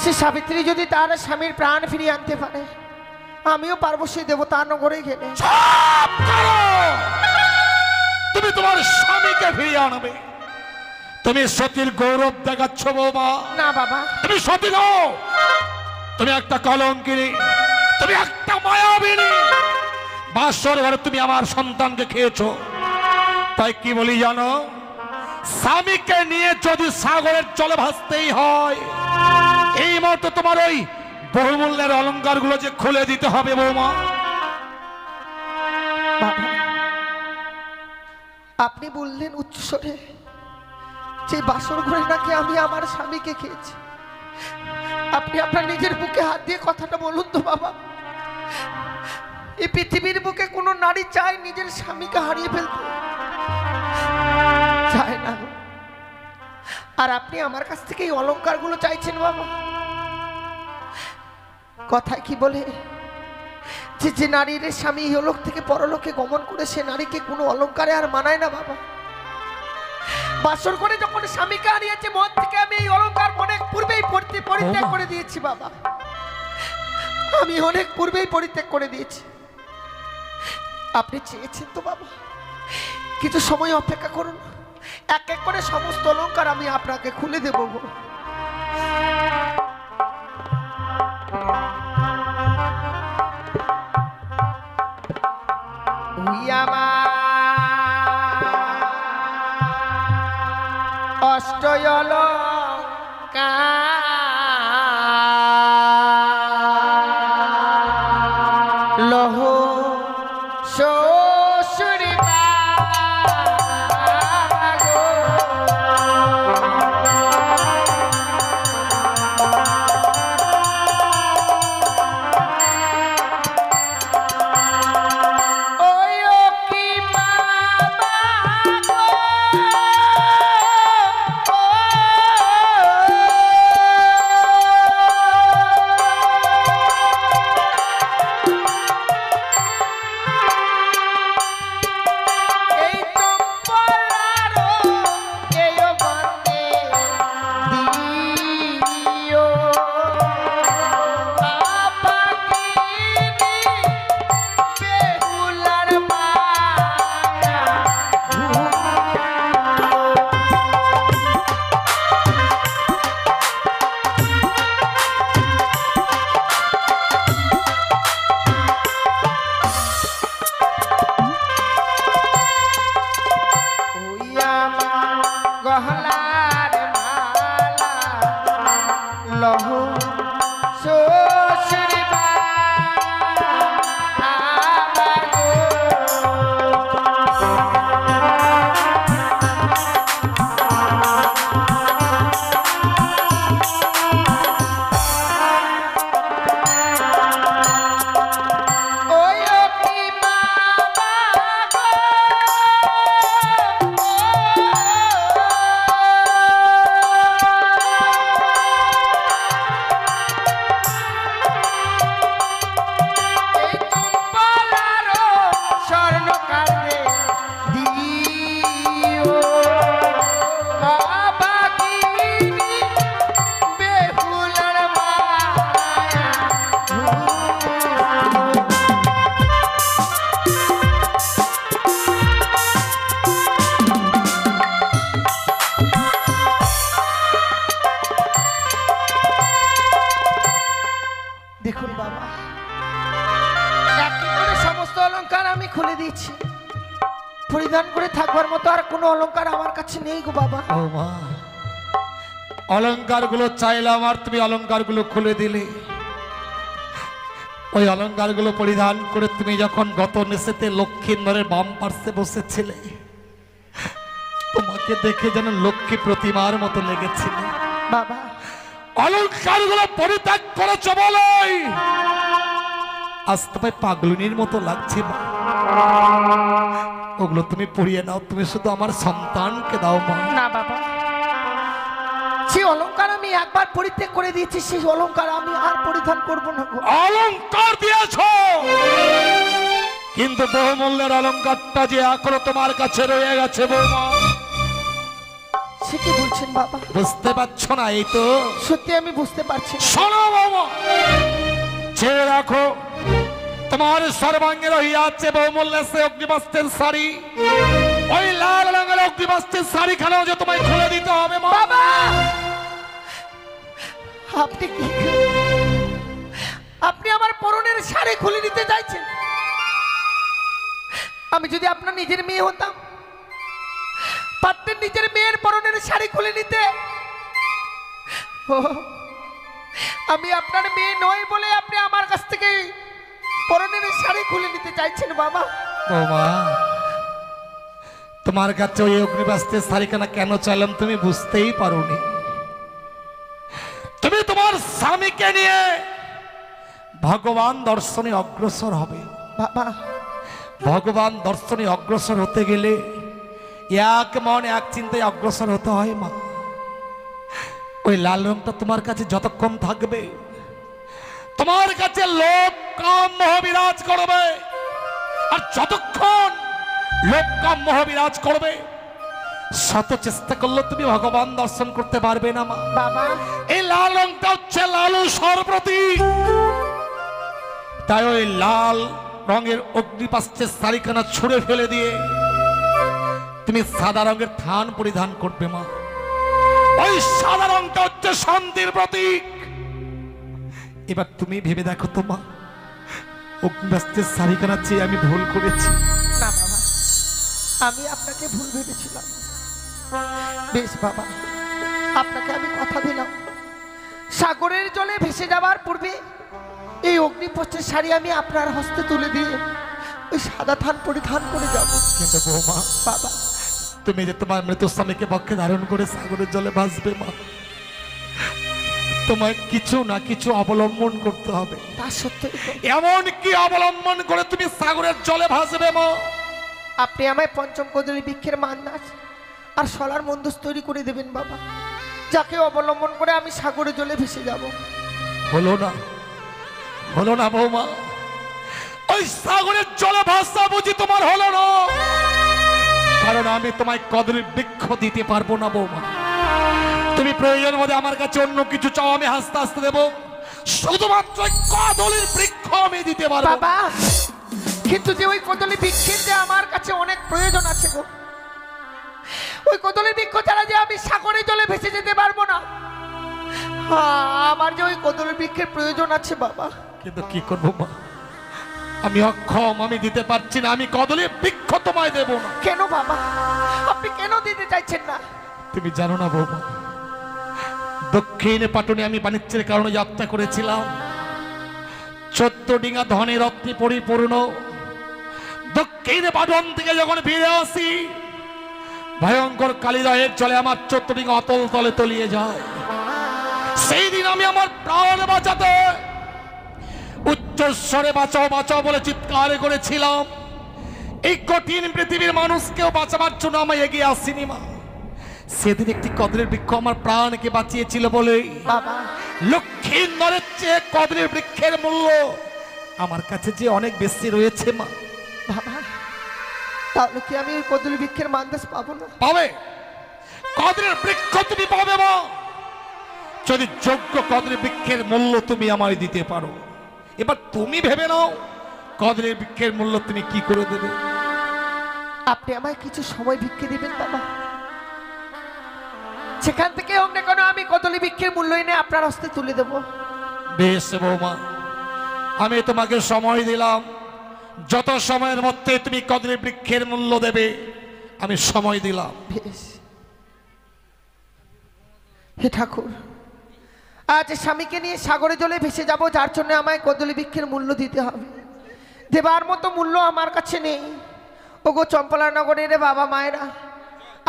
সে সাবিত্রী যদি তার স্বামীর প্রাণ ফিরিয়ে আনতে পারে, আমিও পারবো সেই দেবতার নগরে গেলে। চুপ করো! তুমি তোমার স্বামীকে ফিরিয়ে আনবে? তুমি সতীর গৌরব দেখাচ্ছ বৌমা। না বাবা, তুমি সতী নও, তুমি একটা কলঙ্কিনী, তুমি একটা মায়াবিনী। বাসর ঘরে তুমি আমার সন্তানকে খেয়েছো। তাই কি বলি জানো? স্বামীকে নিয়ে যদি সাগরের জলে ভাসতেই হয়, এই মতো তোমার ওই বহুমূল্যের অলংকার গুলো যে খুলে দিতে হবে বৌমা। বাবা আপনি বললেন উচ্চস্বরে যে বাসর ঘরে নাকি আমি আমার স্বামীকে খেয়েছি। আপনি আপনার নিজের বুকে হাত দিয়ে কথাটা বলুন তো বাবা। এই পৃথিবীর বুকে কোনো নারী চায় নিজের স্বামীকে হারিয়ে ফেলতে? চায় না। আর আপনি আমার কাছ থেকে এই অলংকারগুলো চাইছেন বাবা। কথায় কি বলে যে যে নারীর স্বামী ইহলোক থেকে পরলোকে গমন করে সে নারীকে কোনো অলংকারে আর মানায় না বাবা। বাসর করে যখন স্বামীকে হারিয়েছে মন থেকে আমি এই অলংকার অনেক পূর্বেই পরিত্যাগ করে দিয়েছি বাবা। আমি অনেক পূর্বেই পরিত্যাগ করে দিয়েছি। আপনি চেয়েছেন তো বাবা, কিছু সময় অপেক্ষা করুন, এক এক করে সমস্ত অলংকার আমি আপনাকে খুলে দেব। অষ্টয়লঙ্কার লহ শ্বশুর গহলার মালা লহ শ্বশুর দেখুন বাবা, একটি করে সমস্ত অলংকার আমি খুলে দিয়েছি। পরিধান করে থাকবার মতো আর কোনো অলংকার আমার কাছে নেই গো বাবা। ও মা, অলংকারগুলো চাইলাম আর তুমি অলংকারগুলো খুলে দিলে। ওই অলংকারগুলো পরিধান করে তুমি যখন গত নেশাতে লক্ষ্মীন্দরের বাম পার্শ্বে বসেছিলে, তোমাকে দেখে যেন লক্ষ্মী প্রতিমার মতো লেগেছিল বাবা। অলংকারগুলো পরিত্যাগ করেছ বলে আজ তোমায় পাগলুনির মতো লাগছে মা। ওগুলো তুমি পরিয়ে নাও, তুমি শুধু আমার সন্তানকে দাও মা। না বাবা, সেই অলংকার আমি একবার পরিত্যাগ করে দিয়েছি, সেই অলংকার আমি আর পরিধান করব না গো। অলংকার দিয়েছো, কিন্তু বহুমূল্যের অলংকারটা যে এখনো তোমার কাছে রয়ে গেছে বৌমা। সে কি বলছেন বাবা? বুঝতে পারছো না? এই তো সত্যি আমি বুঝতে পারছি না। শোনো বৌমা, ছেড়ে রাখো, তোমার সর্বাঙ্গে রহিয়াছে বহুমূল্যের সে অগ্নিবস্ত্রের শাড়ি। ওই লাল রঙের অগ্নিবস্ত্রের শাড়িখানেও যে তোমায় খুলে দিতে হবে মা। বাবা, আপনি কি, আপনি আমার পরনের শাড়ি খুলে দিতে চাইছেন? আমি যদি আপনার নিজের মেয়ে হতাম, পারতেন নিজের মেয়ের পরনের শাড়ি খুলে নিতে। ও, আমি আপনার মেয়ে নই বলে আপনি আমার কাছ থেকে পরনের শাড়ি খুলে নিতে চাইছেন বাবা। বৌমা, তোমার কাছে ওই অগ্নিবস্ত্রের শাড়িখানা কেন চাইলাম তুমি বুঝতেই পারোনি। তুমি তোমার স্বামীকে নিয়ে ভগবান দর্শনে অগ্রসর হবে বাবা। ভগবান দর্শনে অগ্রসর হতে গেলে এক মন এক চিন্তায় অগ্রসর হতে হয় মা। ওই লাল রংটা তোমার কাছে যতক্ষণ থাকবে, তোমার কাছে লোভ কাম মোহ বিরাজ করবে। আর যতক্ষণ লোভ কাম মোহ বিরাজ করবে, শত চেষ্টা করলে তুমি ভগবান দর্শন করতে পারবে না মা। বাবা, এই লাল রংটা হচ্ছে লালসার প্রতীক। তাই ওই লাল রঙের অগ্নিবস্ত্রের শাড়িখানা ছুঁড়ে ফেলে দিয়ে তুমি সাদা রঙের থান পরিধান করবে মা। ওই সাদা রংটা হচ্ছে শান্তির প্রতীক। এবার তুমি ভেবে দেখো তো মা, অগ্নিবস্ত্রের শাড়িখানা চেয়ে আমি ভুল করেছি। না বাবা, আমি আপনাকে ভুল ভেবেছিলাম। বেশ বাবা, আপনাকে আমি কথা দিলাম, সাগরের জলে ভেসে যাওয়ার পূর্বে এই অগ্নিপত্রের শাড়ি আমি আপনার হস্তে তুলে দিয়ে ওই সাদা থান পরিধান করে যাব। কিন্তু বৌমা, বাবা, তুমি যে তোমার মৃত স্বামীকে পক্ষে ধারণ করে সাগরের জলে ভাসবে মা, তোমায় কিছু না কিছু অবলম্বন করতে হবে। তা সত্যি এমন কি অবলম্বন করে তুমি সাগরের জলে ভাসবে মা? আপনি আমায় পঞ্চম কদলী বৃক্ষের মান্দাস আর সলার মন্দুস তৈরি করে দেবেন বাবা, যাকে অবলম্বন করে আমি সাগরের জলে ভেসে যাব। হলো না, হলো না বৌমা, ওই সাগরের জলে ভাসা বুঝি তোমার হলো না, কারণ আমি তোমায় কদলীর বৃক্ষ দিতে পারবো না বৌমা। তুমি প্রয়োজন মধ্যে আমার কাছে অন্য কিছু চাও, আমি হাসতে হাসতে দেবো, শুধুমাত্র কদলীর বৃক্ষ আমি দিতে পারবো। বাবা, কিন্তু যে ওই কদলী বৃক্ষের যে আমার কাছে অনেক প্রয়োজন আছে গো, ওই কদলী বৃক্ষ ছাড়া যে আমি সাগরে জলে ভেসে যেতে পারবো না। আমার যে ওই কদলী বৃক্ষের প্রয়োজন আছে বাবা, কিন্তু কি করবো মা, আমি অক্ষম, আমি দিতে পারছি না, আমি কদলীর বৃক্ষ তোমায় দেবো না। কেন বাবা, আপনি কেন দিতে চাইছেন না? তুমি জানো না বৌমা, দক্ষিণ পাটনে আমি বাণিজ্যের কারণে যাত্রা করেছিলাম, 14 ডিঙা ধনে রত্নে পরিপূর্ণ। দক্ষিণ পাটন থেকে যখন ফিরে আসি, ভয়ঙ্কর কালিদাহের জলে আমার 14 ডিঙা অতল তলে তলিয়ে যায়। সেই দিন আমি আমার প্রাণ বাঁচাতে উচ্চস্বরে বাঁচাও বাঁচাও বলে চিৎকার করেছিলাম। এই কঠিন পৃথিবীর মানুষকেও বাঁচাবার জন্য আমায় এগিয়ে আসিনি মা। সেদিন একটি কদলের বৃক্ষ আমার প্রাণকে বাঁচিয়েছিল বলেই বাবা, লক্ষ্মীন্দরের চেয়ে কদলের বৃক্ষের মূল্য আমার কাছে যে অনেক বেশি রয়েছে মা। বাবা, তাহলে কি আমি ওই কদলী বৃক্ষের মান্দাস পাবো না? পাবে, কদলের বৃক্ষ তুমি পাবে মা, যদি যোগ্য কদলের বৃক্ষের মূল্য তুমি আমায় দিতে পারো। এবার তুমি ভেবে নাও, কদলের বৃক্ষের মূল্য তুমি কি করে দেবে। আপনি আমায় কিছু সময় ভিক্ষে দিবেন বাবা, সেখান থেকে হোক না কেন আমি কদলী বৃক্ষের মূল্য এনে আপনার হস্তে তুলে দেব। বেশ বৌমা, আমি তোমাকে সময় দিলাম, যত সময়ের মধ্যে তুমি কদলের বৃক্ষের মূল্য দেবে আমি সময় দিলাম। বেশ। হে ঠাকুর, আজ স্বামীকে নিয়ে সাগরে জলে ভেসে যাব, যার জন্য আমায় কদলী বৃক্ষের মূল্য দিতে হবে। দেবার মতো মূল্য আমার কাছে নেই। ওগো চম্পলা নগরের বাবা মায়েরা,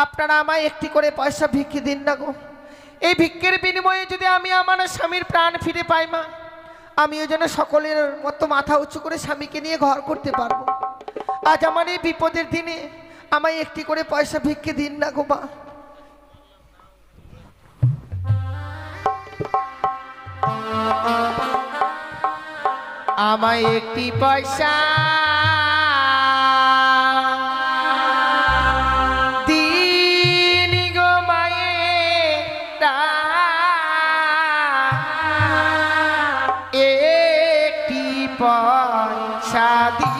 আপনারা আমায় একটি করে পয়সা ভিক্ষে দিন না গো। এই ভিক্ষের বিনিময়ে যদি আমি আমার স্বামীর প্রাণ ফিরে পাই মা, আমিও যেন সকলের মতো মাথা উঁচু করে স্বামীকে নিয়ে ঘর করতে পারবো। আজ আমার এই বিপদের দিনে আমায় একটি করে পয়সা ভিক্ষে দিন না গো মা। আমায় একটি পয়সা দিন গো মায়েরা, একটি পয়সা দিন।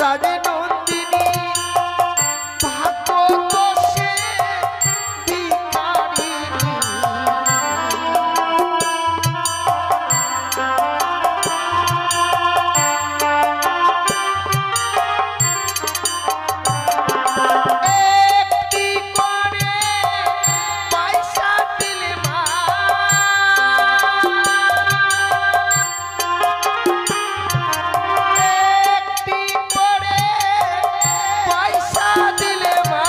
রাজনন্দিনী ভাগ্য দোষে ভিখারিণী। একটি করে পয়সা দিলে মা, একটি করে পয়সা দিলে মা,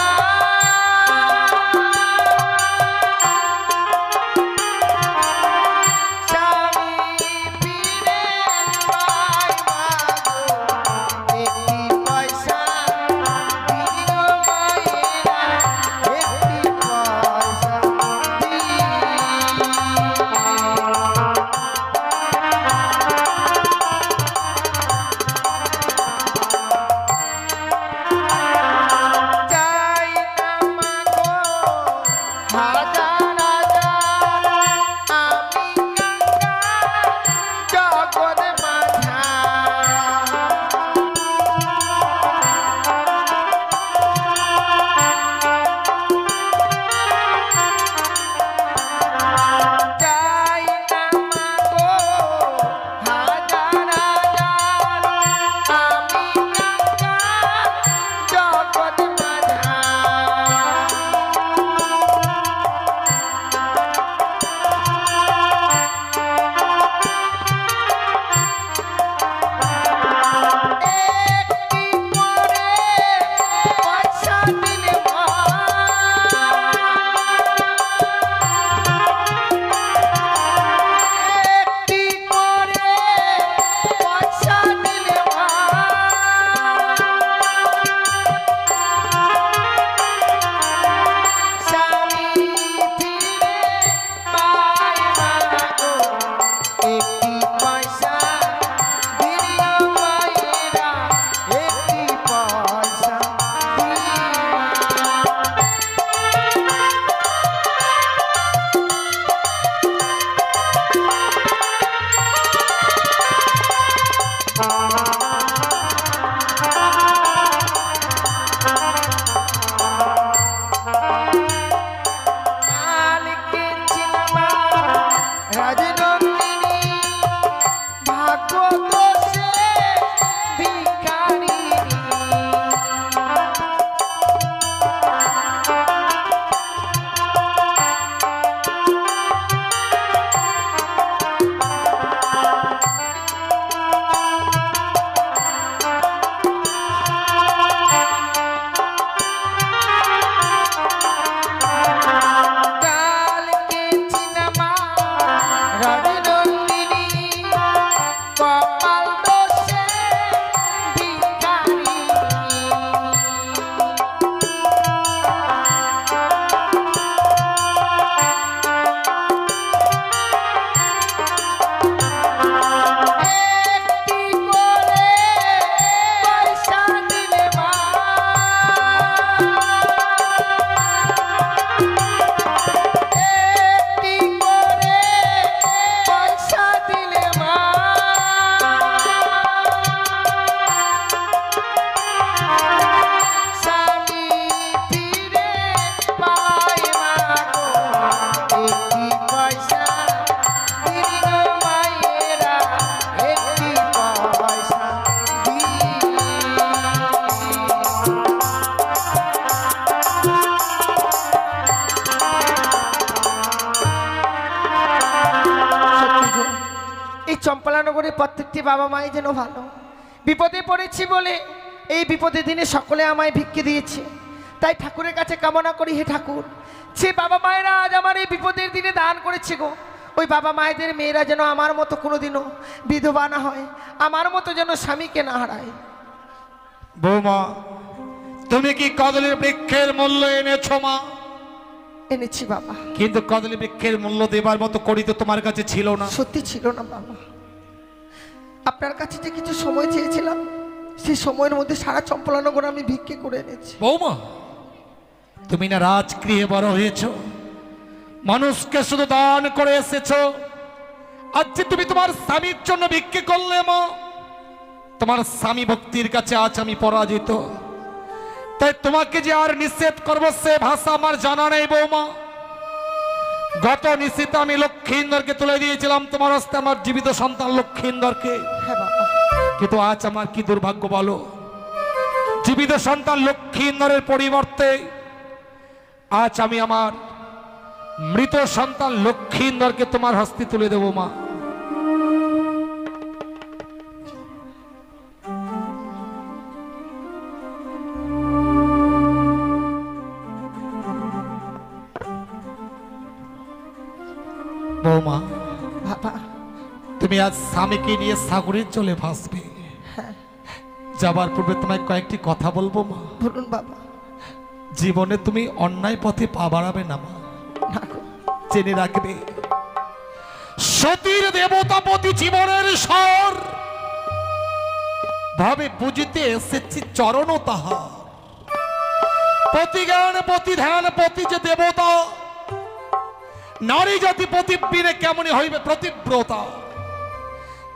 স্বামী ফিরে পায় মা গো, একটি পয়সা দিও মায়েরা, একটি পয়সা চাই না মা গো হাজার হাজার, আমি কাঙ্গাল জগৎ মাঝা। চাই না মা গো হাজার হাজার, আমি কাঙ্গাল জগৎ মাঝা। একটি করে পয়সা দিলে মা, একটি করে পয়সা দিলে মা, স্বামী ফিরে পায় মা গো, একটি পয়সা দিও মায়েরা, একটি পয়সা কালকে চিনমা রাজনন্দিনী ভাগ্য দোষে ভিখারিণী। কালকে চিনমা রাজনন্দিনী কপাল দোষে ভিখারিণী। একটি করে পয়সা দিলে মা, একটি করে পয়সা দিলে মা, স্বামী ফিরে পায় মা গো, একটি পয়সা দিও মায়েরা, একটি পয়সা সত্যি গো, এই চম্পলানগরের প্রত্যেকটি বাবা মাই যেন ভালো। বিপদে পড়েছি বলে এই বিপদের দিনে সকলে আমায় ভিক্ষে দিয়েছে, তাই ঠাকুরের কাছে কামনা করি, হে ঠাকুর, সে বাবা মায়েরা আজ আমার এই বিপদের দিনে দান করেছে গো, ওই বাবা মায়েদের মেয়েরা যেন আমার মতো কোনোদিনও বিধবা না হয়, আমার মতো যেন স্বামীকে না হারায়। বৌমা, তুমি কি কদলের বৃক্ষের মূল্য এনেছো মা? এনেছি বাবা। কিন্তু কদলী বৃক্ষের মূল্য দেবার মতো করি তো তোমার কাছে ছিল না। সত্যি ছিল না বাবা, আপনার কাছে যে কিছু সময় চেয়েছিলাম সেই সময়ের মধ্যে সারা চম্পলানগর আমি ভিক্ষে করে এনেছি। বৌমা, তুমি না রাজগৃহে বড় হয়েছ, মানুষকে শুধু দান করে এসেছ, আজ যে তুমি তোমার স্বামীর জন্য ভিক্ষে করলে মা, তোমার স্বামী ভক্তির কাছে আজ আমি পরাজিত। তাই তোমাকে যে আর নিষেধ করব সে ভাষা আমার জানা নেই বৌমা। গত নিশীতে আমি লক্ষ্মীন্দরকে তুলে দিয়েছিলাম তোমার হস্তে, আমার জীবিত সন্তান লক্ষ্মীন্দরকে। হ্যাঁ বাবা। কিন্তু আজ আমার কি দুর্ভাগ্য বলো, জীবিত সন্তান লক্ষ্মীন্দরের পরিবর্তে আজ আমি আমার মৃত সন্তান লক্ষ্মীন্দরকে তোমার হস্তে তুলে দেব মা। বৌমা, বাবা। তুমি আজ স্বামীকে নিয়ে সাগরের জলে ভাসবে। যাবার পূর্বে তোমায় কয়েকটি কথা বলবো মা। বলুন বাবা। জীবনে তুমি অন্যায় পথে পা বাড়াবে না মা। না গো। জেনে রাখবে, সতীর দেবতাপতি জীবনের স্বর ভাবে বুঝিতে এসেছি চরণ তাহার। পতি জ্ঞান পতি ধ্যান পতি যে দেবতা, নারী জাতি প্রতিবিনে কেমনই হইবে প্রতিব্রতা।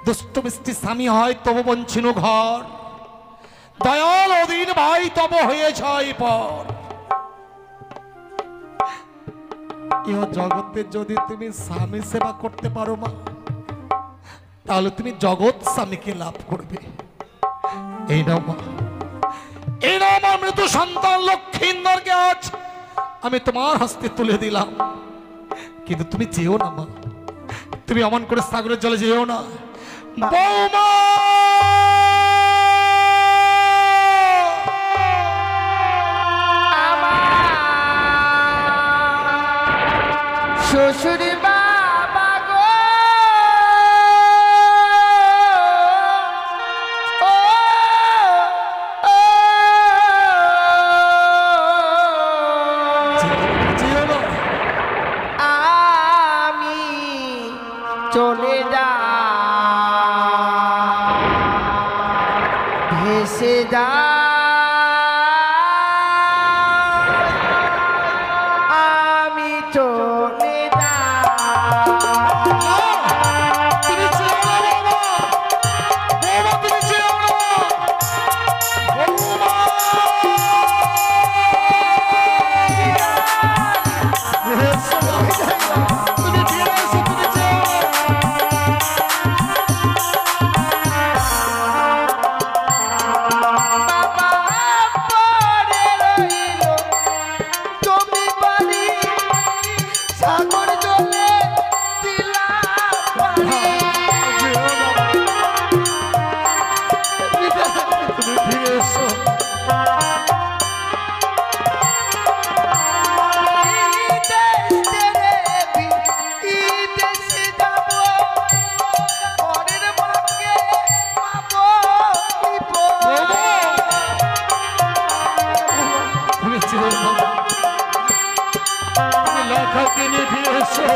দুষ্ট মিষ্টি স্বামী হয় তব বঞ্চিনু ঘর, দয়াল অধীন ভাই তব হয়ে যায় পর। ইহ জগতে যদি তুমি স্বামী সেবা করতে পারো মা, তাহলে তুমি জগৎ স্বামীকে লাভ করবে। এই নাও মা, এই নাও আমার মৃত সন্তান লক্ষ্মীন্দরকে আজ আমি তোমার হস্তে তুলে দিলাম। কিন্তু তুমি যেও না মা, তুমি অমন করে সাগরের জলে যেও না বৌমা। শ্বশুর বাবা গো, ও, ও, যেও না। আমি চলে যা ভেসে যা, আমি চলে যা। তুমি যেও না বাবা, বাবা তুমি যেও না বৌমা। তুমি ফিরে এসো, তুমি যেও না। বাবা পরে রইল তুমি বাড়ি, সাগর জলে দিলাম পানি। যেও না তুমি ফিরে এসো। তুমি যেও না, তুমি লেখাকে নিয়ে ফিরে এসো।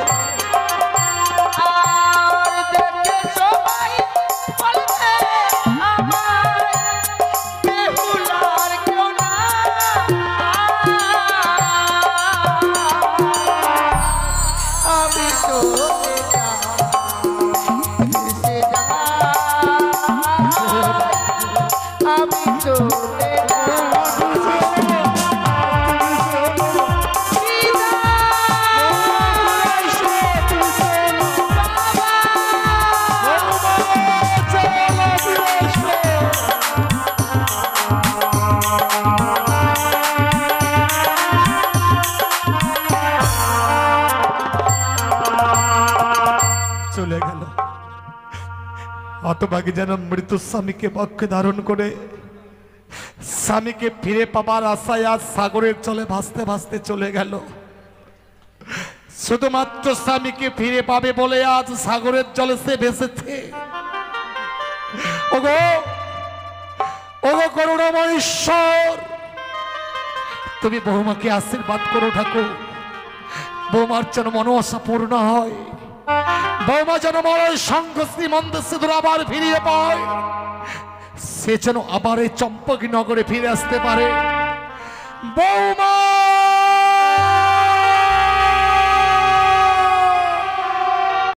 আমি চলে চলে গেল। হতভাগী যেন মৃত স্বামীকে পক্ষে ধারণ করে স্বামীকে ফিরে পাবার আশায় আজ সাগরের জলে ভাসতে ভাসতে চলে গেল। শুধুমাত্র স্বামীকে ফিরে পাবে বলে আজ সাগরের জলে সে ভেসেছে। ওগো ওগো করুণাময় ঈশ্বর, তুমি বৌমাকে আশীর্বাদ করো ঠাকুর। বৌমার যেন মনোবাসা পূর্ণ হয়, বৌমা যেন মরয় শঙ্খ শ্রীমন্ত সিঁদুর আবার ফিরিয়ে পায়, সে যেন আবার এই চম্পকী নগরে ফিরে আসতে পারে। বৌমা